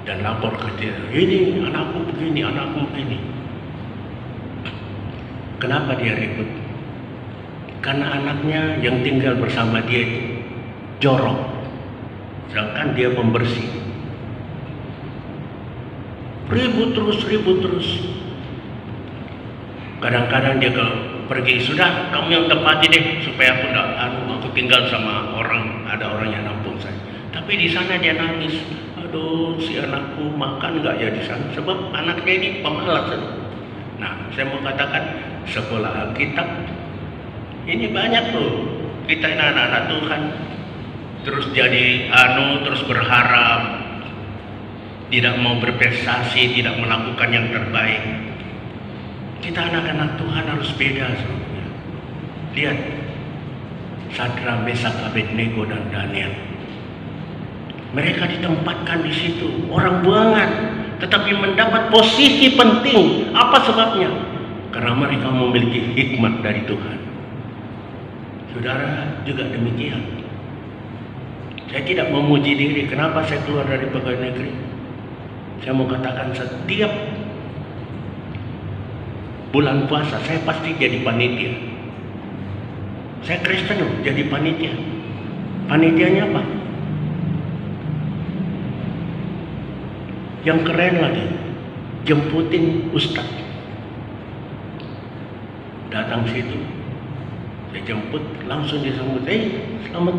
dan lapor ke dia, ini anakku begini, anakku begini. Kenapa dia ribut? Karena anaknya yang tinggal bersama dia itu jorok, sedangkan dia pembersih. Ribut terus. Kadang-kadang dia kalau pergi, sudah kamu yang tempati deh, supaya aku tinggal sama orang, ada orang yang nampung saya. Tapi di sana dia nangis, aduh si anakku makan nggak ya di sana, sebab anaknya ini pemalas. Nah, saya mau katakan sekolah Alkitab ini banyak loh, kita ini anak-anak Tuhan terus jadi terus berharap, tidak mau berprestasi, tidak melakukan yang terbaik. Kita anak-anak Tuhan harus beda sebenarnya. Lihat Sadra, Mesak, Abednego dan Daniel. Mereka ditempatkan di situ, orang buangan, tetapi mendapat posisi penting. Apa sebabnya? Karena mereka memiliki hikmat dari Tuhan. Saudara juga demikian. Saya tidak memuji diri. Kenapa saya keluar dari pegawai negeri? Saya mau katakan setiap bulan puasa saya pasti jadi panitia. Saya Kristen loh, jadi panitia. Panitianya apa? Yang keren lagi, jemputin ustadz. Datang situ, saya jemput, langsung disambut, selamat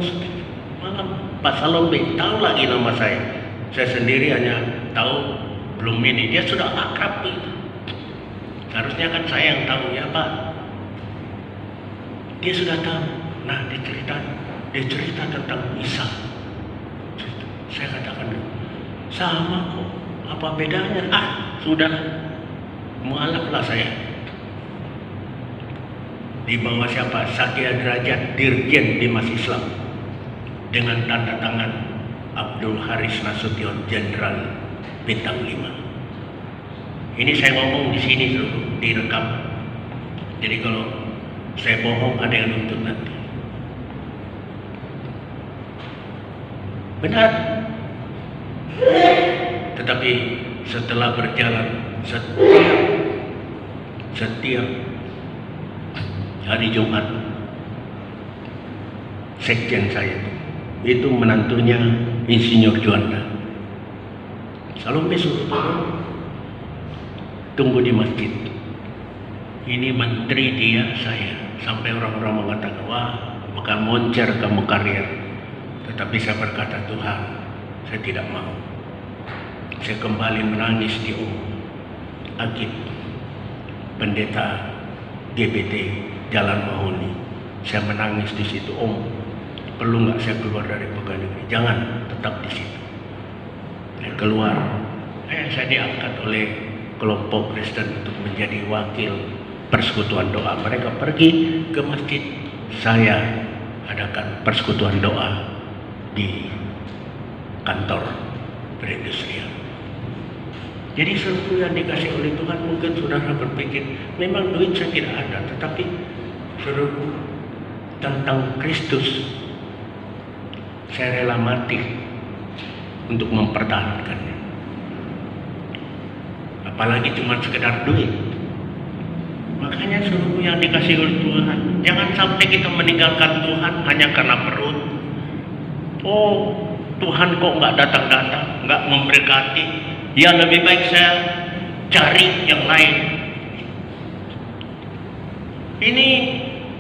malam Pak Salombe. Tahu lagi nama saya. Saya sendiri hanya tahu belum ini. Dia sudah akrab itu. Harusnya kan saya yang tahu, ya Pak. Dia sudah tahu. Nah, dia cerita tentang Isa. Saya katakan, sama kok. Apa bedanya? Sudah. Mualaflah saya. Di bawah siapa? Satya Derajat, Dirjen Bimas Islam, dengan tanda tangan Abdul Haris Nasution, Jenderal Bintang 5. Ini saya ngomong di sini dulu, direkam. Jadi kalau saya bohong ada yang nuntut nanti. Benar. Tetapi setelah berjalan setiap hari Jumat, sekjen saya itu menantunya Insinyur Juanda. Salombe suruh tunggu di masjid. Ini menteri dia, saya. Sampai orang-orang mengatakan, wah bakal moncer kamu karier. Tetapi saya berkata, Tuhan, saya tidak mau. Saya kembali menangis di Agit, pendeta GBT Jalan Mahoni. saya menangis di situ, Om, perlu nggak saya keluar dari pegawai negeri? Jangan, tetap di situ. Saya keluar, saya diangkat oleh kelompok Kristen untuk menjadi wakil persekutuan doa. Mereka pergi ke masjid, saya adakan persekutuan doa di kantor perindustrian. Jadi sesuatu yang dikasih oleh Tuhan, mungkin saudara berpikir memang duit saya tidak ada, tetapi saudara, tentang Kristus saya rela mati untuk mempertahankannya. Apalagi cuma sekedar duit. Makanya seluruh yang dikasih oleh Tuhan, jangan sampai kita meninggalkan Tuhan hanya karena perut. Oh, Tuhan kok nggak datang-datang, nggak memberkati. Ya lebih baik saya cari yang lain. Ini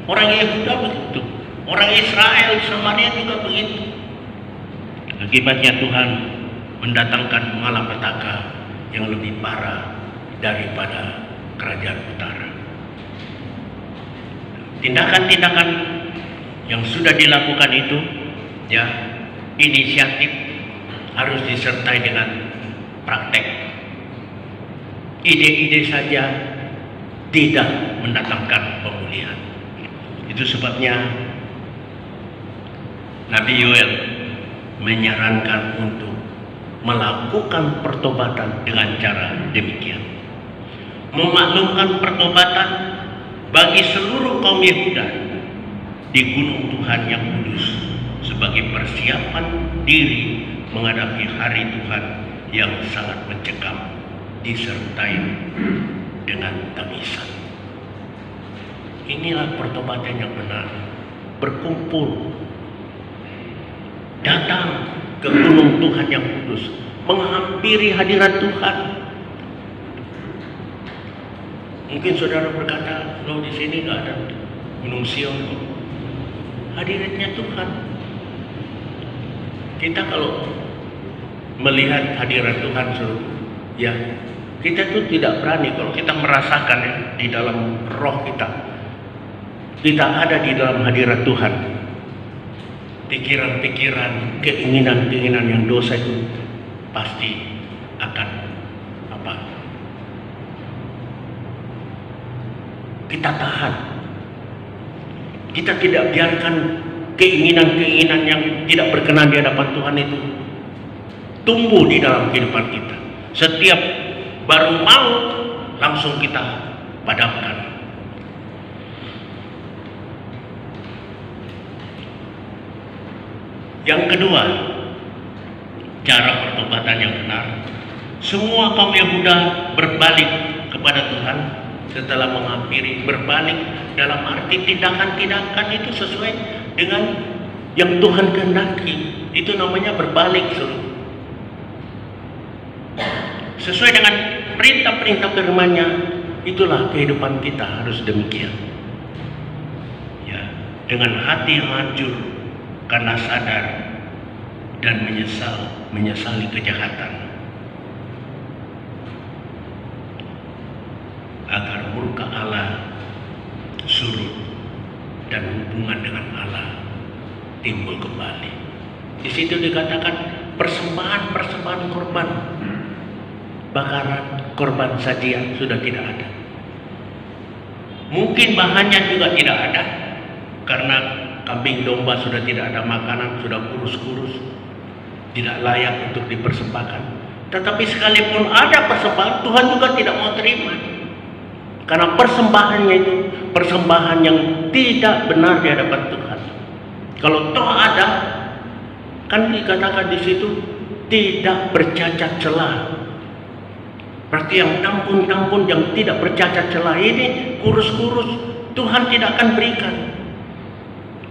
orang Yehuda begitu, orang Israel Samaria juga begitu. Akibatnya Tuhan mendatangkan malapetaka yang lebih parah daripada kerajaan utara. Tindakan-tindakan yang sudah dilakukan itu, ya, inisiatif harus disertai dengan praktek. Ide-ide saja tidak mendatangkan pemulihan. Itu sebabnya Nabi Yoel menyarankan untuk melakukan pertobatan dengan cara demikian. Memaklumkan pertobatan bagi seluruh kaum Yehuda di gunung Tuhan yang kudus sebagai persiapan diri menghadapi hari Tuhan yang sangat mencekam, disertai dengan tangisan. Inilah pertobatan yang benar. Berkumpul, datang ke gunung Tuhan yang kudus, menghampiri hadirat Tuhan. Mungkin saudara berkata, loh di sini nggak ada gunung Sion kok. Hadiratnya Tuhan. Kita kalau melihat hadirat Tuhan, ya, kita tuh tidak berani kalau kita merasakan, ya, di dalam roh kita ada di dalam hadirat Tuhan. Pikiran-pikiran, keinginan-keinginan yang dosa itu pasti akan kita tahan. Kita tidak biarkan keinginan-keinginan yang tidak berkenan di hadapan Tuhan itu tumbuh di dalam kehidupan kita. Setiap baru mau langsung kita padamkan. Yang kedua, cara pertobatan yang benar. Semua kaum Yehuda berbalik kepada Tuhan setelah menghampiri. Berbalik dalam arti tindakan-tindakan itu sesuai dengan yang Tuhan kehendaki. Itu namanya berbalik, saudara. Sesuai dengan perintah-perintah firman-Nya, itulah kehidupan kita harus demikian. Ya, dengan hati yang hancur karena sadar dan menyesali kejahatan, agar murka Allah surut dan hubungan dengan Allah timbul kembali. Di situ dikatakan persembahan korban, bakaran, korban sajian sudah tidak ada. Mungkin bahannya juga tidak ada, karena kambing domba sudah tidak ada makanan, sudah kurus-kurus, tidak layak untuk dipersembahkan. Tetapi sekalipun ada persembahan, Tuhan juga tidak mau terima, karena persembahannya itu persembahan yang tidak benar di hadapan Tuhan. Kalau toh ada, kan dikatakan di situ tidak bercacat celah. Berarti yang tampun-tampun, yang tidak bercacat celah ini kurus-kurus, Tuhan tidak akan berikan.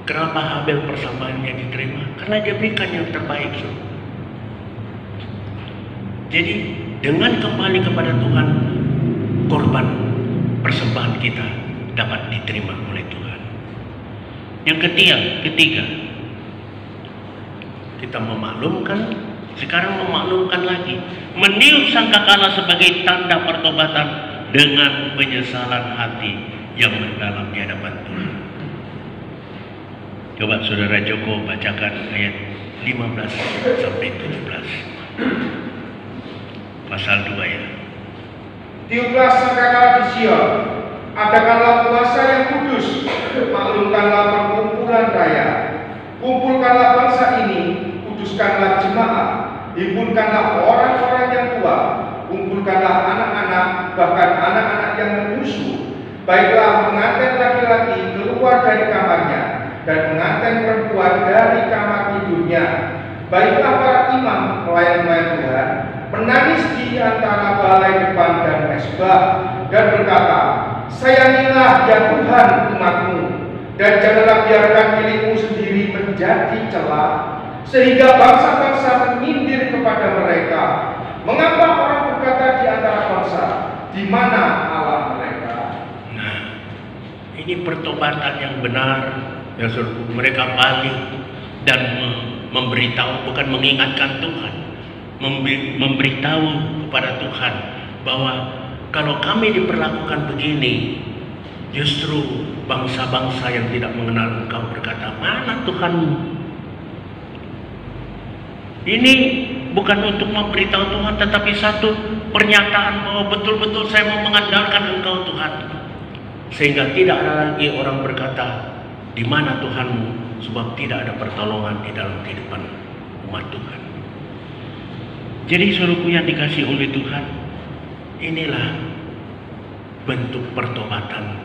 Kenapa Habel persembahannya diterima? Karena dia berikan yang terbaik. Jadi dengan kembali kepada Tuhan, korban persembahan kita dapat diterima oleh Tuhan. Yang ketiga, kita memaklumkan, sekarang memaklumkan lagi, meniup sangkakala sebagai tanda pertobatan dengan penyesalan hati yang mendalam di hadapan Tuhan. Coba Saudara Joko bacakan ayat 15 sampai 17. Pasal 2 ya. Tiuplah sangkakala di Sion, adakanlah puasa yang kudus, maklumkanlah perkumpulan raya, kumpulkanlah bangsa ini, kuduskanlah jemaat, himpunkanlah orang-orang yang tua, kumpulkanlah anak-anak, bahkan anak-anak yang membusuk. Baiklah pengantin laki-laki keluar dari kamarnya, dan pengantin perempuan dari kamar tidurnya. Baiklah para imam, pelayan-pelayan Tuhan, menangis di antara balai depan dan mesbah, dan berkata, sayangilah ya Tuhan umatmu, dan janganlah biarkan milikmu sendiri menjadi celah, sehingga bangsa-bangsa menyindir kepada mereka. Mengapa orang berkata di antara bangsa, di mana Allah mereka? Nah, ini pertobatan yang benar, ya saudara. Mereka balik dan memberitahu, bukan mengingatkan Tuhan, memberitahu kepada Tuhan bahwa kalau kami diperlakukan begini, justru bangsa-bangsa yang tidak mengenal Engkau berkata, mana Tuhanmu? Ini bukan untuk memberitahu Tuhan, tetapi satu pernyataan bahwa betul-betul saya mau mengandalkan Engkau Tuhan. Sehingga tidak ada lagi orang berkata, di mana Tuhanmu? Sebab tidak ada pertolongan di dalam kehidupan umat Tuhan. Jadi suruhku yang dikasih oleh Tuhan, inilah bentuk pertobatan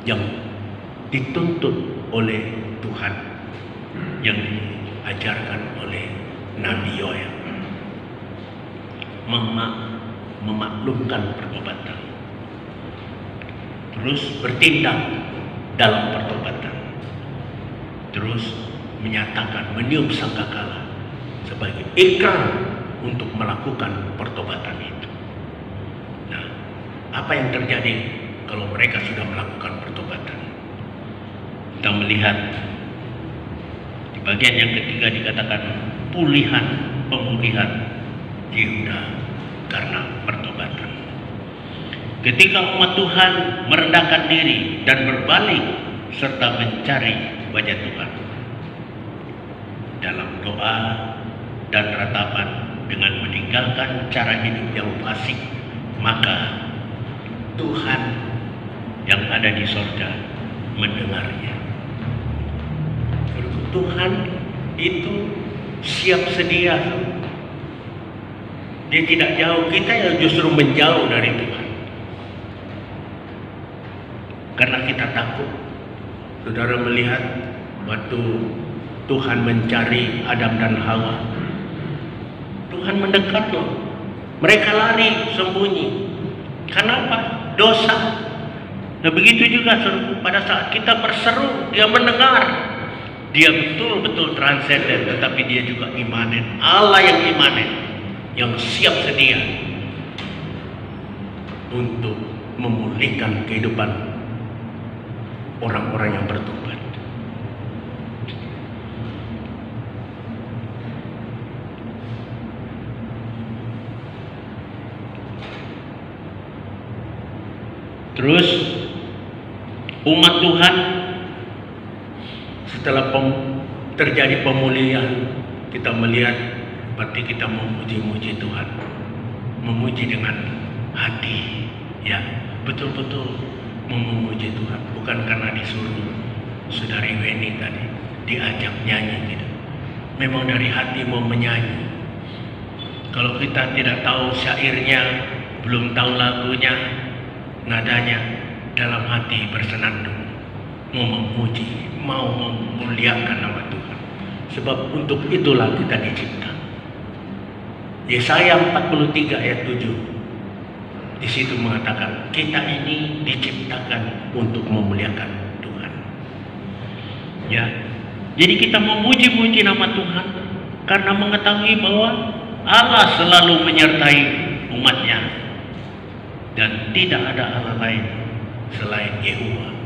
yang dituntut oleh Tuhan, yang diajarkan oleh Nabi Yoel. Memaklumkan pertobatan, terus bertindak dalam pertobatan, terus menyatakan, meniup sangkakala sebagai ikrar untuk melakukan pertobatan itu. Nah, apa yang terjadi kalau mereka sudah melakukan pertobatan? Kita melihat di bagian yang ketiga dikatakan pemulihan Yehuda karena pertobatan. Ketika umat Tuhan merendahkan diri dan berbalik serta mencari wajah Tuhan dalam doa dan ratapan dengan meninggalkan cara hidup yang fasik, maka Tuhan yang ada di sorga mendengarnya. Tuhan itu siap sedia. Dia tidak jauh, kita yang justru menjauh dari Tuhan karena kita takut. Saudara melihat waktu Tuhan mencari Adam dan Hawa, Tuhan mendekat loh. Mereka lari sembunyi. Kenapa? Dosa. Nah begitu juga pada saat kita berseru, dia mendengar. Dia betul-betul transenden, tetapi dia juga imanen. Allah yang imanen, yang siap sedia untuk memulihkan kehidupan orang-orang yang bertobat. Terus umat Tuhan setelah terjadi pemulihan, kita melihat berarti kita memuji-muji Tuhan, memuji dengan hati, ya betul-betul memuji Tuhan, bukan karena disuruh. Saudari Weni tadi diajak nyanyi gitu, memang dari hati mau menyanyi. Kalau kita tidak tahu syairnya, belum tahu lagunya, nadanya, dalam hati bersenandung, mau memuji, mau memuliakan nama Tuhan. Sebab untuk itulah kita dicipta. Yesaya 43 ayat 7 di situ mengatakan kita ini diciptakan untuk memuliakan Tuhan. Ya, jadi kita memuji-muji nama Tuhan karena mengetahui bahwa Allah selalu menyertai umatnya dan tidak ada Allah lain selain Yehuwa.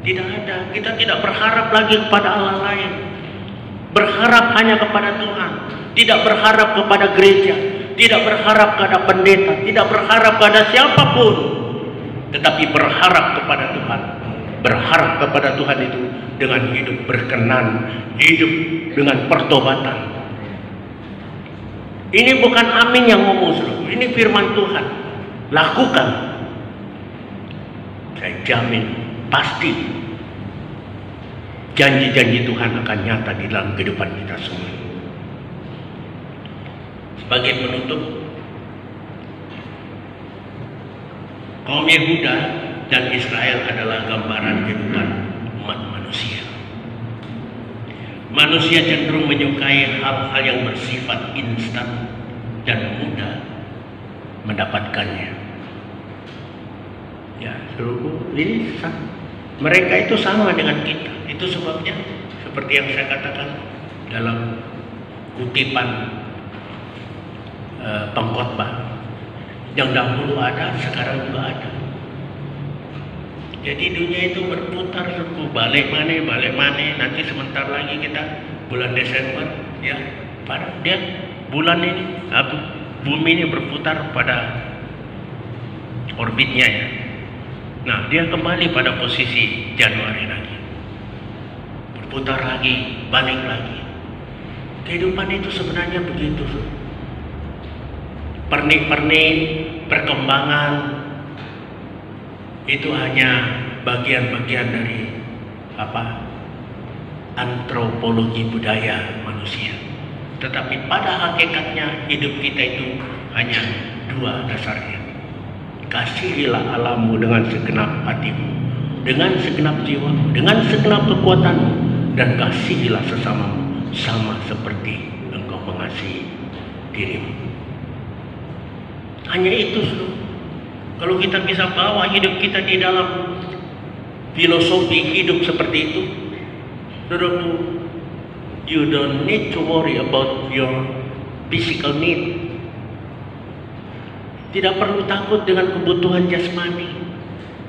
Tidak ada, kita tidak berharap lagi kepada Allah lain. Berharap hanya kepada Tuhan. Tidak berharap kepada gereja, tidak berharap kepada pendeta, tidak berharap kepada siapapun, tetapi berharap kepada Tuhan. berharap kepada Tuhan itu dengan hidup berkenan, hidup dengan pertobatan. Ini bukan amin yang ngomong, saudara. Ini firman Tuhan. Lakukan. Saya jamin, pasti janji-janji Tuhan akan nyata di dalam kehidupan kita semua. Sebagai penutup, kaum Yehuda dan Israel adalah gambaran kehidupan umat manusia. Manusia cenderung menyukai hal-hal yang bersifat instan dan mudah mendapatkannya. Ya, saudaraku, ini mereka itu sama dengan kita. Itu sebabnya seperti yang saya katakan dalam kutipan pengkhotbah, yang dahulu ada, sekarang juga ada. Jadi dunia itu berputar, balik mana, nanti sebentar lagi kita bulan Desember, ya, pada dia bulan ini, bumi ini berputar pada orbitnya, ya. Nah, dia kembali pada posisi Januari lagi, berputar lagi, balik lagi. Kehidupan itu sebenarnya begitu. Pernik-pernik perkembangan itu hanya bagian-bagian dari antropologi budaya manusia. Tetapi pada hakikatnya hidup kita itu hanya dua dasarnya. Kasihilah Allahmu dengan segenap hatimu, dengan segenap jiwamu, dengan segenap kekuatanmu, dan kasihilah sesamamu sama seperti engkau mengasihi dirimu. Hanya itu, saudara. Kalau kita bisa bawa hidup kita di dalam filosofi hidup seperti itu, saudaraku, you don't need to worry about your physical need. Tidak perlu takut dengan kebutuhan jasmani.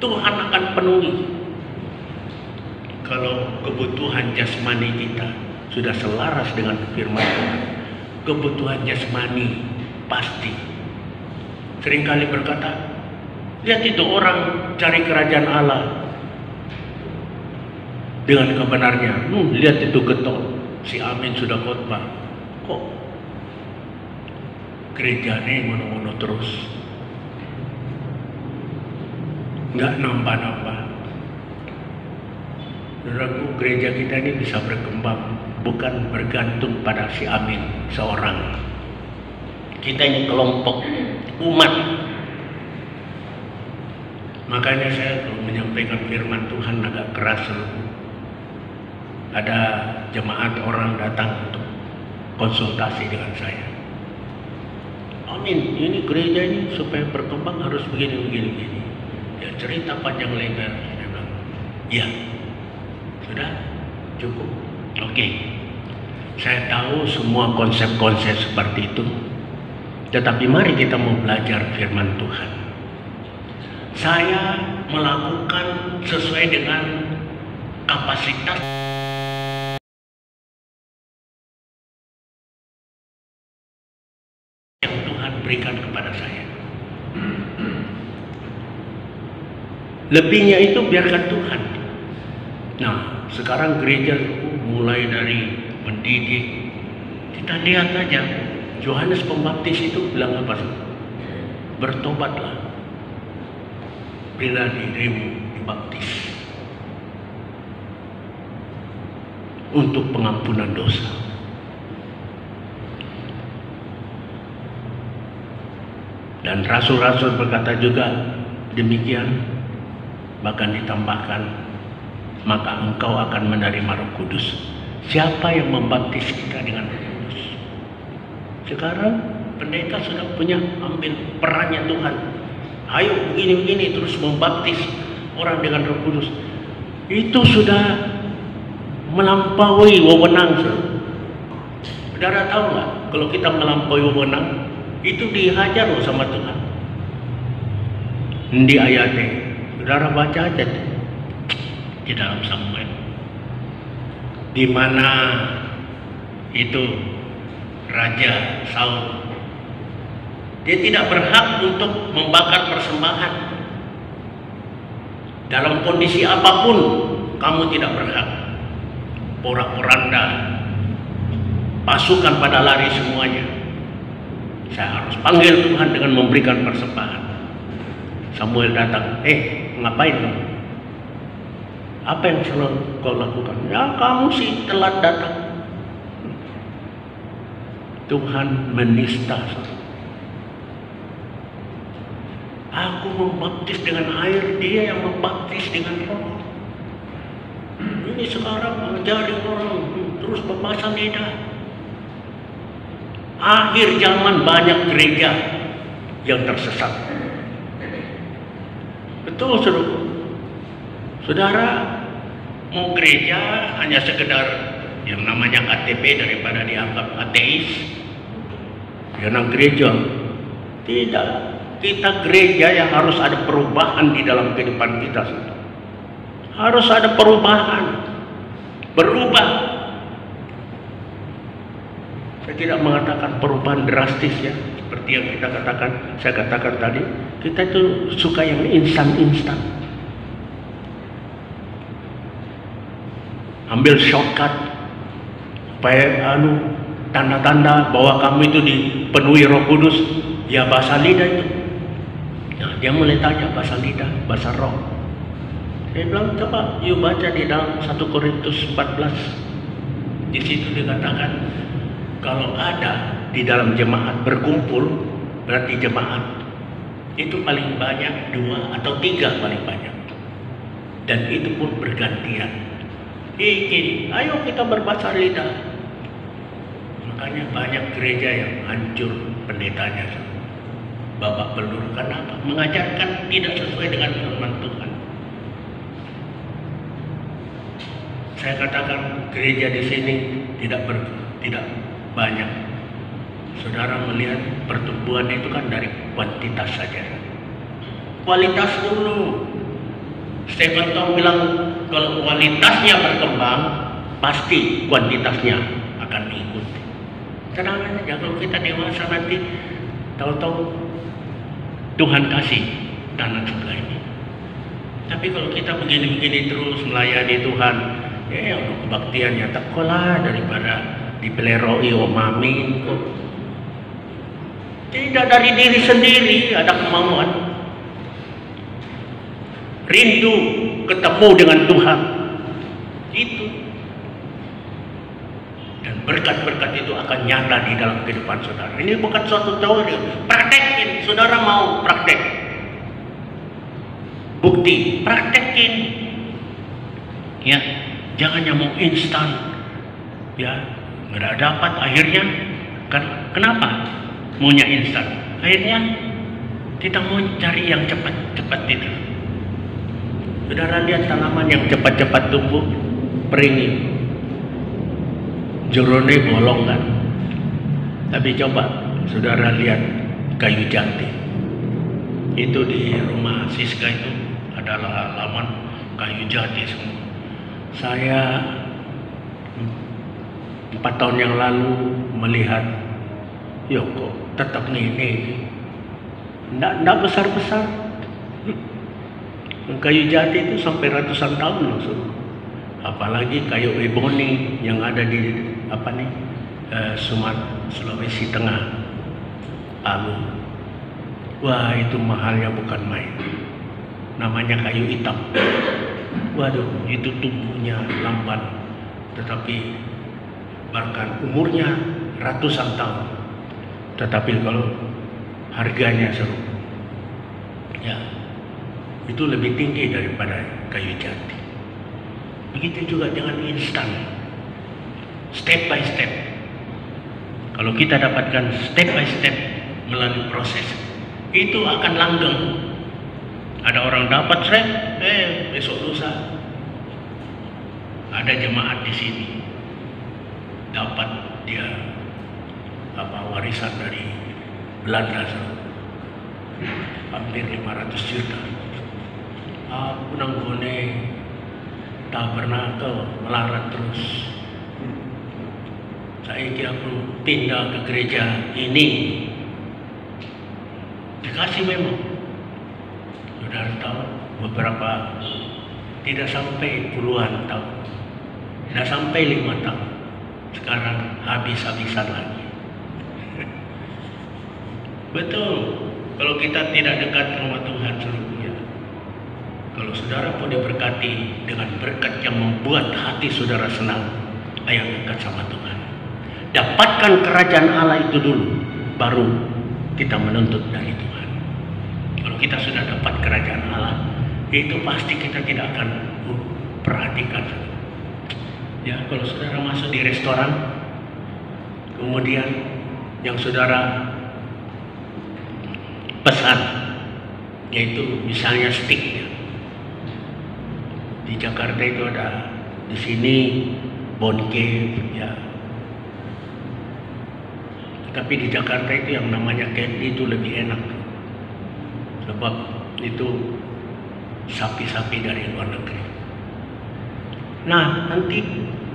Tuhan akan penuhi. Kalau kebutuhan jasmani kita sudah selaras dengan firman Tuhan, kebutuhan jasmani pasti. Seringkali berkata, lihat itu orang cari kerajaan Allah dengan kebenarnya. Lihat itu getol, si Amin sudah khotbah. Kok gerejanya ngono-ngono terus, nggak nambah-nambah. Saudaraku, gereja kita ini bisa berkembang bukan bergantung pada si Amin seorang. Kita ini kelompok umat. Makanya saya menyampaikan firman Tuhan agak keras. Ada jemaat orang datang untuk konsultasi dengan saya. Amin, ini gereja ini supaya berkembang harus begini. Ya, cerita panjang lebar. Saya bilang, ya, sudah cukup. Oke. Saya tahu semua konsep-konsep seperti itu. Tetapi mari kita mau belajar firman Tuhan. Saya melakukan sesuai dengan kapasitas yang Tuhan berikan kepada saya. Lebihnya itu biarkan Tuhan. Nah, sekarang gereja mulai dari mendidik. Kita lihat aja, Yohanes Pembaptis itu bilang apa? Bertobatlah, bila dirimu dibaptis untuk pengampunan dosa. Dan rasul-rasul berkata juga demikian, bahkan ditambahkan, maka engkau akan menerima Roh Kudus. Siapa yang membaptis kita dengan Roh Kudus? Sekarang pendeta sudah punya ambil perannya Tuhan. Ayo begini-begini terus membaptis orang dengan Roh Kudus. Itu sudah melampaui wewenang. Saudara tahu nggak? Kalau kita melampaui wewenang, itu dihajar loh sama Tuhan. Di ayatnya, saudara baca aja tuh di dalam Samuel, di mana itu Raja Saul, dia tidak berhak untuk membakar persembahan dalam kondisi apapun kamu tidak berhak. Porak-poranda, pasukan pada lari semuanya. Saya harus panggil Tuhan dengan memberikan persembahan. Samuel datang, ngapain kamu? Apa yang selalu kau lakukan? Ya kamu sih telat datang. Tuhan menista. Aku membaptis dengan air, dia yang membaptis dengan roh. Ini sekarang mengajari orang terus memasang lidah. Akhir zaman banyak gereja yang tersesat. Betul, saudara. Saudara mau gereja hanya sekedar yang namanya KTP daripada dianggap ateis. Karena gereja tidak. Kita gereja yang harus ada perubahan di dalam kehidupan kita. Harus ada perubahan. Berubah. Saya tidak mengatakan perubahan drastis ya. Seperti yang saya katakan tadi. Kita itu suka yang instan-instan. Ambil shortcut supaya tanda-tanda bahwa kamu itu dipenuhi Roh Kudus, ya bahasa lidah itu. Nah, dia mulai tanya bahasa lidah, bahasa roh. Saya bilang coba yuk baca di dalam 1 Korintus 14. Di situ dikatakan kalau ada di dalam jemaat berkumpul, berarti jemaat itu paling banyak 2 atau 3 paling banyak. Dan itu pun bergantian. Ayo kita berbahasa lidah. Makanya banyak gereja yang hancur pendetanya. Babak belur. Kenapa? Mengajarkan tidak sesuai dengan firman Tuhan. Saya katakan gereja di sini tidak banyak. Saudara melihat pertumbuhan itu kan dari kuantitas saja. Kualitas dulu. Stephen Tong bilang kalau kualitasnya berkembang, pasti kuantitasnya akan mengikuti. Tenang aja, kalau kita dewasa nanti tahu-tahu Tuhan kasih tanah sebelah ini. Tapi kalau kita begini-begini terus melayani Tuhan, ya untuk kebaktiannya tak kalah daripada dipeleroi omamin kok. Tidak dari diri sendiri ada kemauan. Rindu ketemu dengan Tuhan. Itu. Dan berkat-berkat itu akan nyata di dalam kehidupan saudara. Ini bukan suatu teori. Praktekin. Saudara mau praktek. Bukti. Praktekin. Ya. Jangan yang mau instan. Ya. Nggak dapat akhirnya. Kenapa? Maunya instan. Akhirnya kita mau cari yang cepat-cepat itu. Saudara lihat tanaman yang cepat-cepat tumbuh, peringin, jerone bolong kan. Tapi coba saudara lihat kayu jati. Itu di rumah Siska itu adalah halaman kayu jati semua. Saya 4 tahun yang lalu melihat, kok tetap ini, nggak besar-besar. Kayu jati itu sampai ratusan tahun langsung. Apalagi kayu eboni yang ada di Sulawesi Tengah, Palu. Wah, itu mahalnya bukan main. Namanya kayu hitam. Waduh, itu tumbuhnya lambat, tetapi bahkan umurnya ratusan tahun. Tetapi kalau harganya seru, ya itu lebih tinggi daripada kayu jati. Begitu juga dengan instan, step by step. Kalau kita dapatkan step by step melalui proses, itu akan langgeng. Ada orang dapat besok lusa ada jemaat di sini dapat dia warisan dari Belanda hampir 500 juta. Aku nanggone tabernakel melarat terus. Saya aku pindah ke gereja ini. Dikasih memang. Saudara tahu beberapa tidak sampai puluhan tahun, tidak sampai 5 tahun, sekarang habis-habisan lagi. Betul, kalau kita tidak dekat sama Tuhan seluruhnya, kalau saudara pun diberkati dengan berkat yang membuat hati saudara senang, ayo dekat sama Tuhan. Dapatkan kerajaan Allah itu dulu, baru kita menuntut dari Tuhan. Kalau kita sudah dapat kerajaan Allah, itu pasti kita tidak akan perhatikan. Ya, kalau saudara masuk di restoran, kemudian yang saudara pesan, yaitu misalnya steak, ya. Di Jakarta itu ada, di sini bone-cave, ya. Tapi di Jakarta itu yang namanya candy itu lebih enak, sebab itu sapi-sapi dari luar negeri. Nah, nanti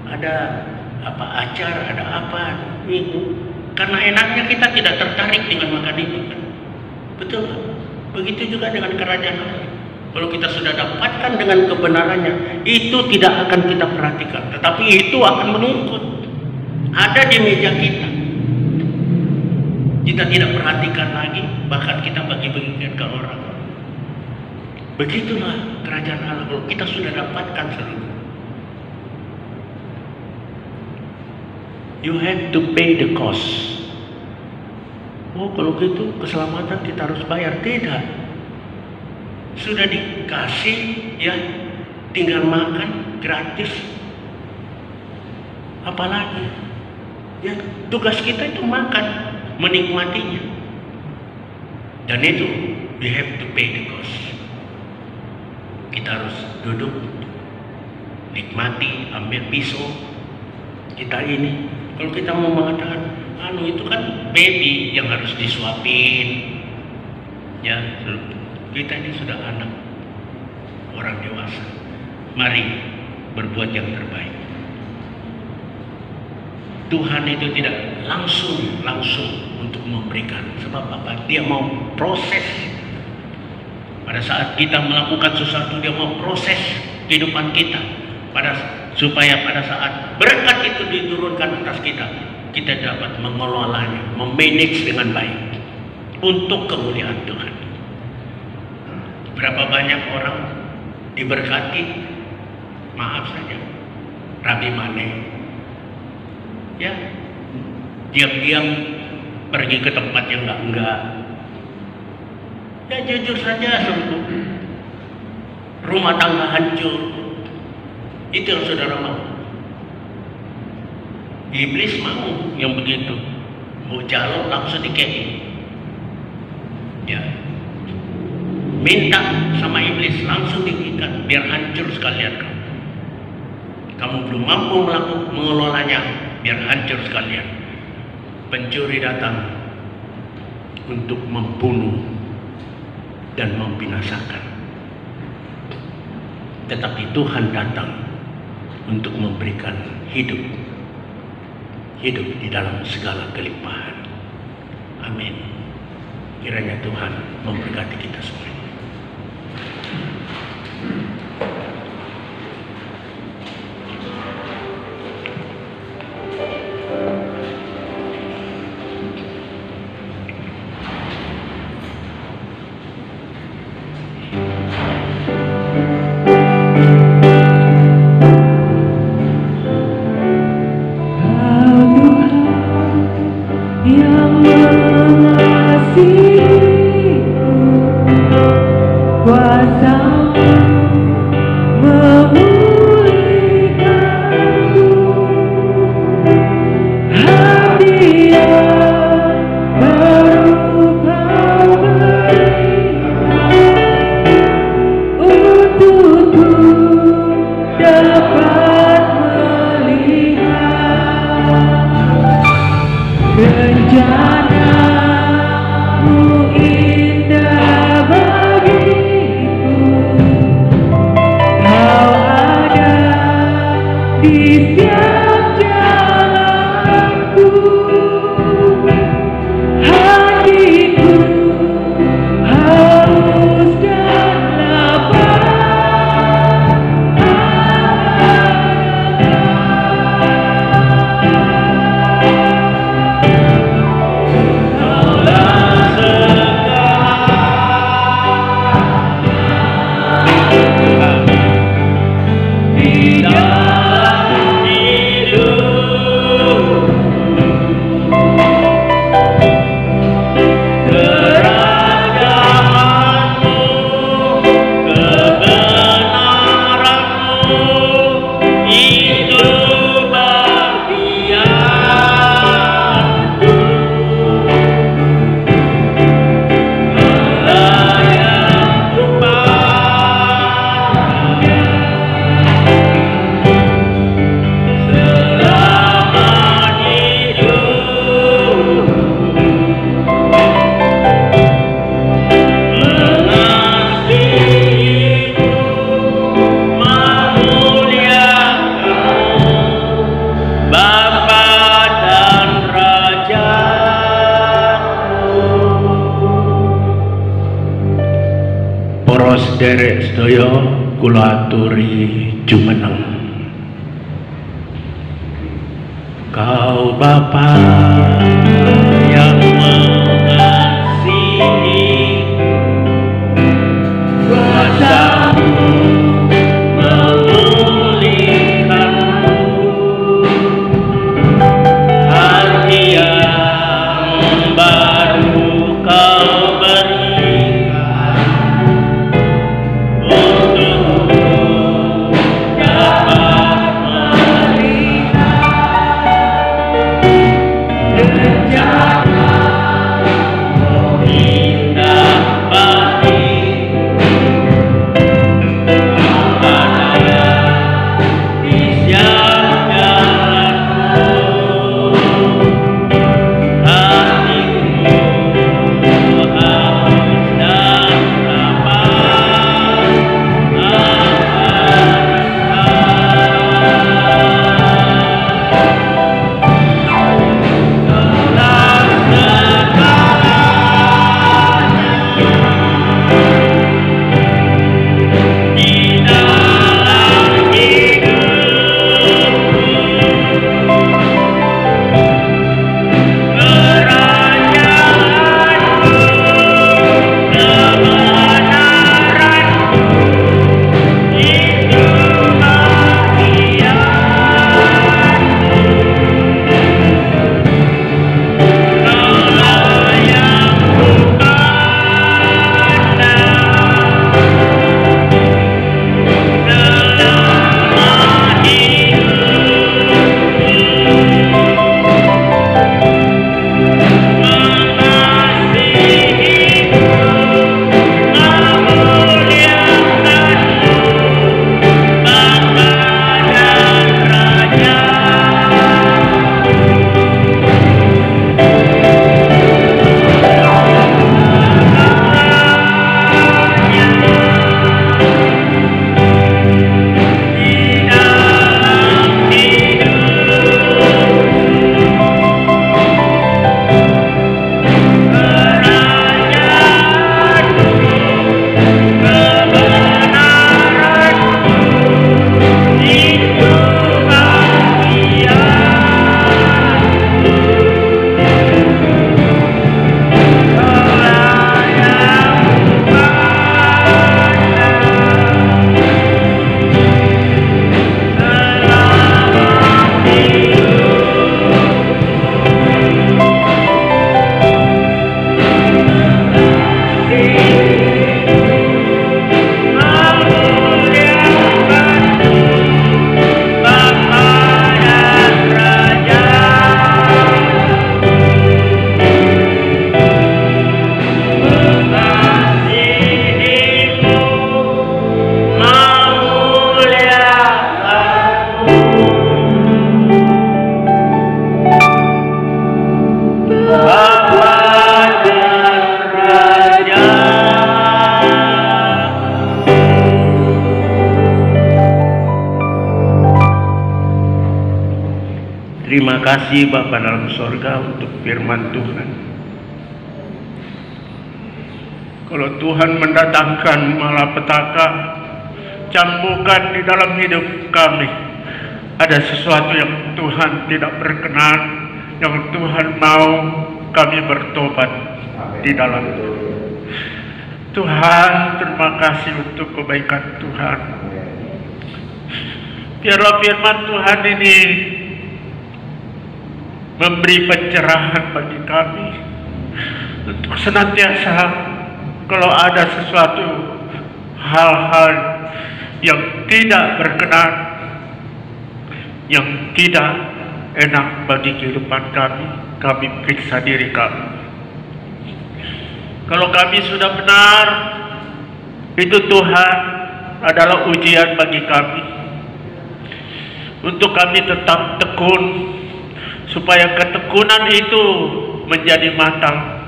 ada apa acar, ada apa itu, karena enaknya kita tidak tertarik dengan makan itu, kan? Betul, kan? Begitu juga dengan kerajaan Allah. Kalau kita sudah dapatkan dengan kebenarannya, itu tidak akan kita perhatikan, tetapi itu akan menuntut. Ada di meja kita. Kita tidak perhatikan lagi, bahkan kita bagi-bagikan ke orang. Begitulah kerajaan Allah kalau kita sudah dapatkan seluruh. You have to pay the cost. Oh, kalau gitu keselamatan kita harus bayar. Tidak. Sudah dikasih, ya, tinggal makan gratis. Apalagi, ya, tugas kita itu makan, menikmatinya. Dan itu we have to pay the cost. Kita harus duduk, nikmati, ambil pisau, kita ini. Kalau kita mau mengatakan, itu kan baby yang harus disuapin, ya, kita ini sudah anak, orang dewasa. Mari berbuat yang terbaik. Tuhan itu tidak langsung untuk memberikan. Sebab apa? Dia mau proses. Pada saat kita melakukan sesuatu, dia mau proses kehidupan kita. Supaya pada saat berkat itu diturunkan atas kita, kita dapat mengelolanya, memanage dengan baik untuk kemuliaan Tuhan. Berapa banyak orang diberkati, maaf saja, Rabi Mane, ya, diam-diam pergi ke tempat yang enggak. Ya, jujur saja, rumah tangga hancur. Itu yang saudara mau. Iblis mau yang begitu, mau jalan langsung dikei. Ya, minta sama iblis langsung diikat biar hancur sekalian kamu. Kamu belum mampu mengelolanya, biar hancur sekalian. Pencuri datang untuk membunuh dan membinasakan, tetapi Tuhan datang untuk memberikan hidup di dalam segala kelimpahan. Amin. Kiranya Tuhan memberkati kita semua. Yang mengasihiku. sederek sedaya kula aturi jumeneng. Kau Bapa yang mengasihi, kuasa-Mu memulihkanku, hati yang baru Kau berikan untukku dapat Terima kasih Bapa dalam sorga untuk firman Tuhan. Kalau Tuhan mendatangkan malapetaka, cambukan di dalam hidup kami, ada sesuatu yang Tuhan tidak berkenan, yang Tuhan mau kami bertobat di dalam itu. Tuhan, terima kasih untuk kebaikan Tuhan. Biarlah firman Tuhan ini memberi pencerahan bagi kami untuk senantiasa kalau ada sesuatu hal-hal yang tidak berkenan, yang tidak enak bagi kehidupan kami periksa diri kami. Kalau kami sudah benar, itu Tuhan adalah ujian bagi kami untuk kami tetap tekun, supaya ketekunan itu menjadi matang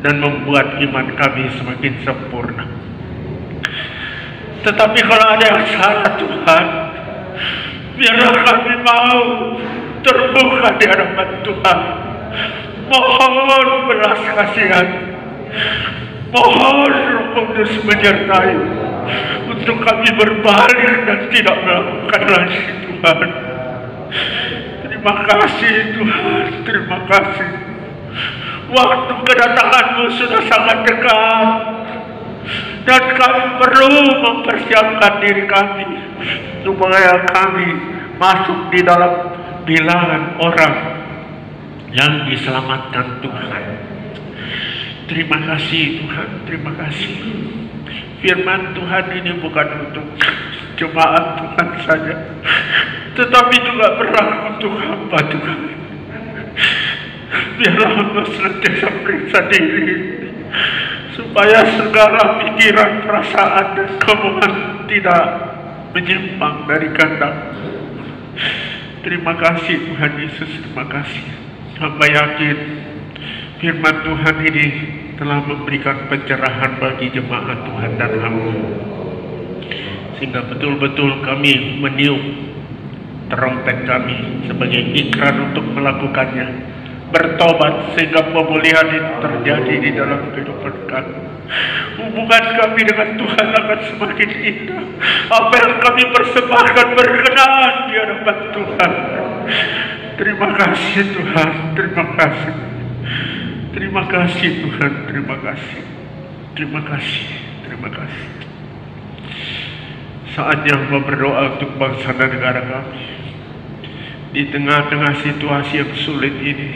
dan membuat iman kami semakin sempurna. Tetapi kalau ada yang salah Tuhan, biarlah kami mau terbuka di hadapan Tuhan, mohon belas kasihan, mohon Roh Kudus menyertai. untuk kami berbalik dan tidak melakukan lagi, Tuhan. Terima kasih Tuhan, terima kasih. Waktu kedatangan-Mu sudah sangat dekat, dan kami perlu mempersiapkan diri kami supaya kami masuk di dalam bilangan orang yang diselamatkan Tuhan. Terima kasih Tuhan, terima kasih. Firman Tuhan ini bukan untuk jemaat Tuhan saja, tetapi juga berlaku untuk hamba Tuhan. Biarlah hamba senantiasa periksa diri, supaya segala pikiran, perasaan, dan kemauan tidak menyimpang dari kehendak. Terima kasih Tuhan Yesus, terima kasih. Hamba yakin firman Tuhan ini telah memberikan pencerahan bagi jemaat Tuhan dan hamba, sehingga betul-betul kami meniup terompet kami sebagai ikrar untuk melakukannya, bertobat sehingga pemulihan itu terjadi di dalam kehidupan kami. Hubungan kami dengan Tuhan akan semakin indah. Apa yang kami persembahkan berkenan di hadapan Tuhan. Terima kasih Tuhan, terima kasih. Terima kasih Tuhan, terima kasih. Terima kasih, terima kasih. Saatnya hamba berdoa untuk bangsa dan negara kami. Di tengah-tengah situasi yang sulit ini,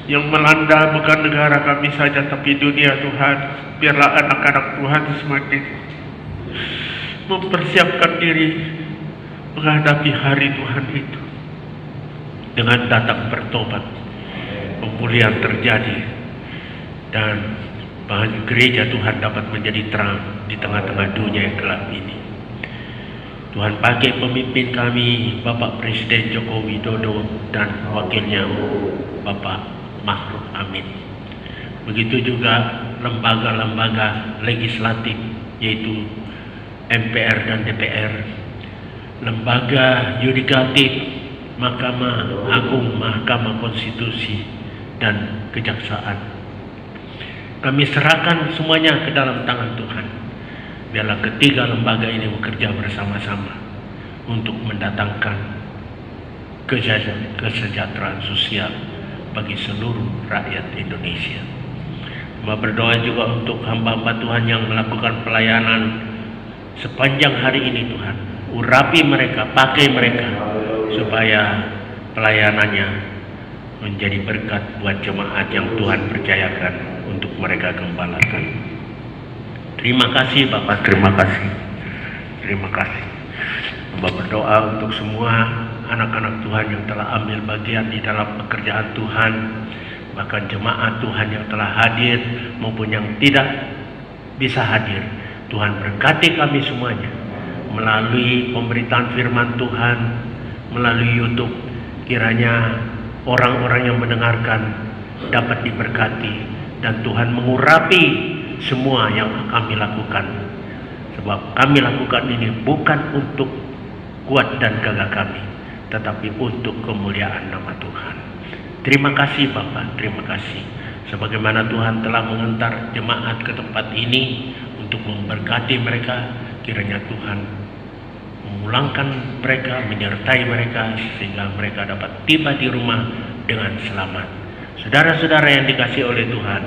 yang melanda bukan negara kami saja tapi dunia Tuhan, biarlah anak-anak Tuhan semakin mempersiapkan diri menghadapi hari Tuhan itu dengan datang bertobat, pemulihan terjadi, dan bahan gereja Tuhan dapat menjadi terang di tengah-tengah dunia yang gelap ini. Tuhan pakai pemimpin kami, Bapak Presiden Joko Widodo dan wakilnya Bapak Ma'ruf Amin. Begitu juga lembaga-lembaga legislatif, yaitu MPR dan DPR, lembaga yudikatif, Mahkamah Agung, Mahkamah Konstitusi, dan Kejaksaan. Kami serahkan semuanya ke dalam tangan Tuhan. Biarlah ketiga lembaga ini bekerja bersama-sama untuk mendatangkan kesejahteraan sosial bagi seluruh rakyat Indonesia. Hamba berdoa juga untuk hamba-hamba Tuhan yang melakukan pelayanan sepanjang hari ini Tuhan. Urapi mereka, pakai mereka, supaya pelayanannya menjadi berkat buat jemaat yang Tuhan percayakan untuk mereka gembalakan. Terima kasih Bapak, terima kasih. Terima kasih. Hamba berdoa untuk semua anak-anak Tuhan yang telah ambil bagian di dalam pekerjaan Tuhan, bahkan jemaat Tuhan yang telah hadir maupun yang tidak bisa hadir. Tuhan berkati kami semuanya melalui pemberitaan firman Tuhan, melalui YouTube. Kiranya orang-orang yang mendengarkan dapat diberkati, dan Tuhan mengurapi semua yang kami lakukan, sebab kami lakukan ini bukan untuk kuat dan gagah kami, tetapi untuk kemuliaan nama Tuhan. Terima kasih Bapak, terima kasih. Sebagaimana Tuhan telah mengantar jemaat ke tempat ini untuk memberkati mereka, kiranya Tuhan memulangkan mereka, menyertai mereka, sehingga mereka dapat tiba di rumah dengan selamat. Saudara-saudara yang dikasihi oleh Tuhan,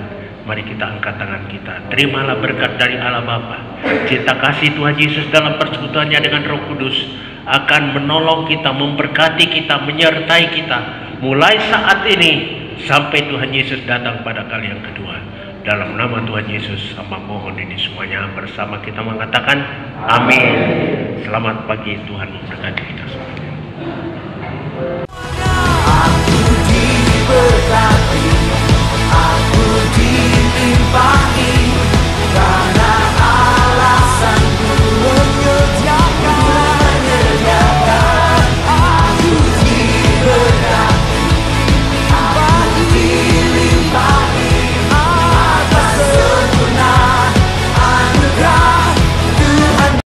mari kita angkat tangan kita. Terimalah berkat dari Allah Bapa. Cinta kasih Tuhan Yesus dalam persekutuannya dengan Roh Kudus akan menolong kita, memberkati kita, menyertai kita mulai saat ini sampai Tuhan Yesus datang pada kali yang kedua. Dalam nama Tuhan Yesus, hamba mohon ini semuanya bersama kita mengatakan amin. Selamat pagi, Tuhan memberkati kita semua.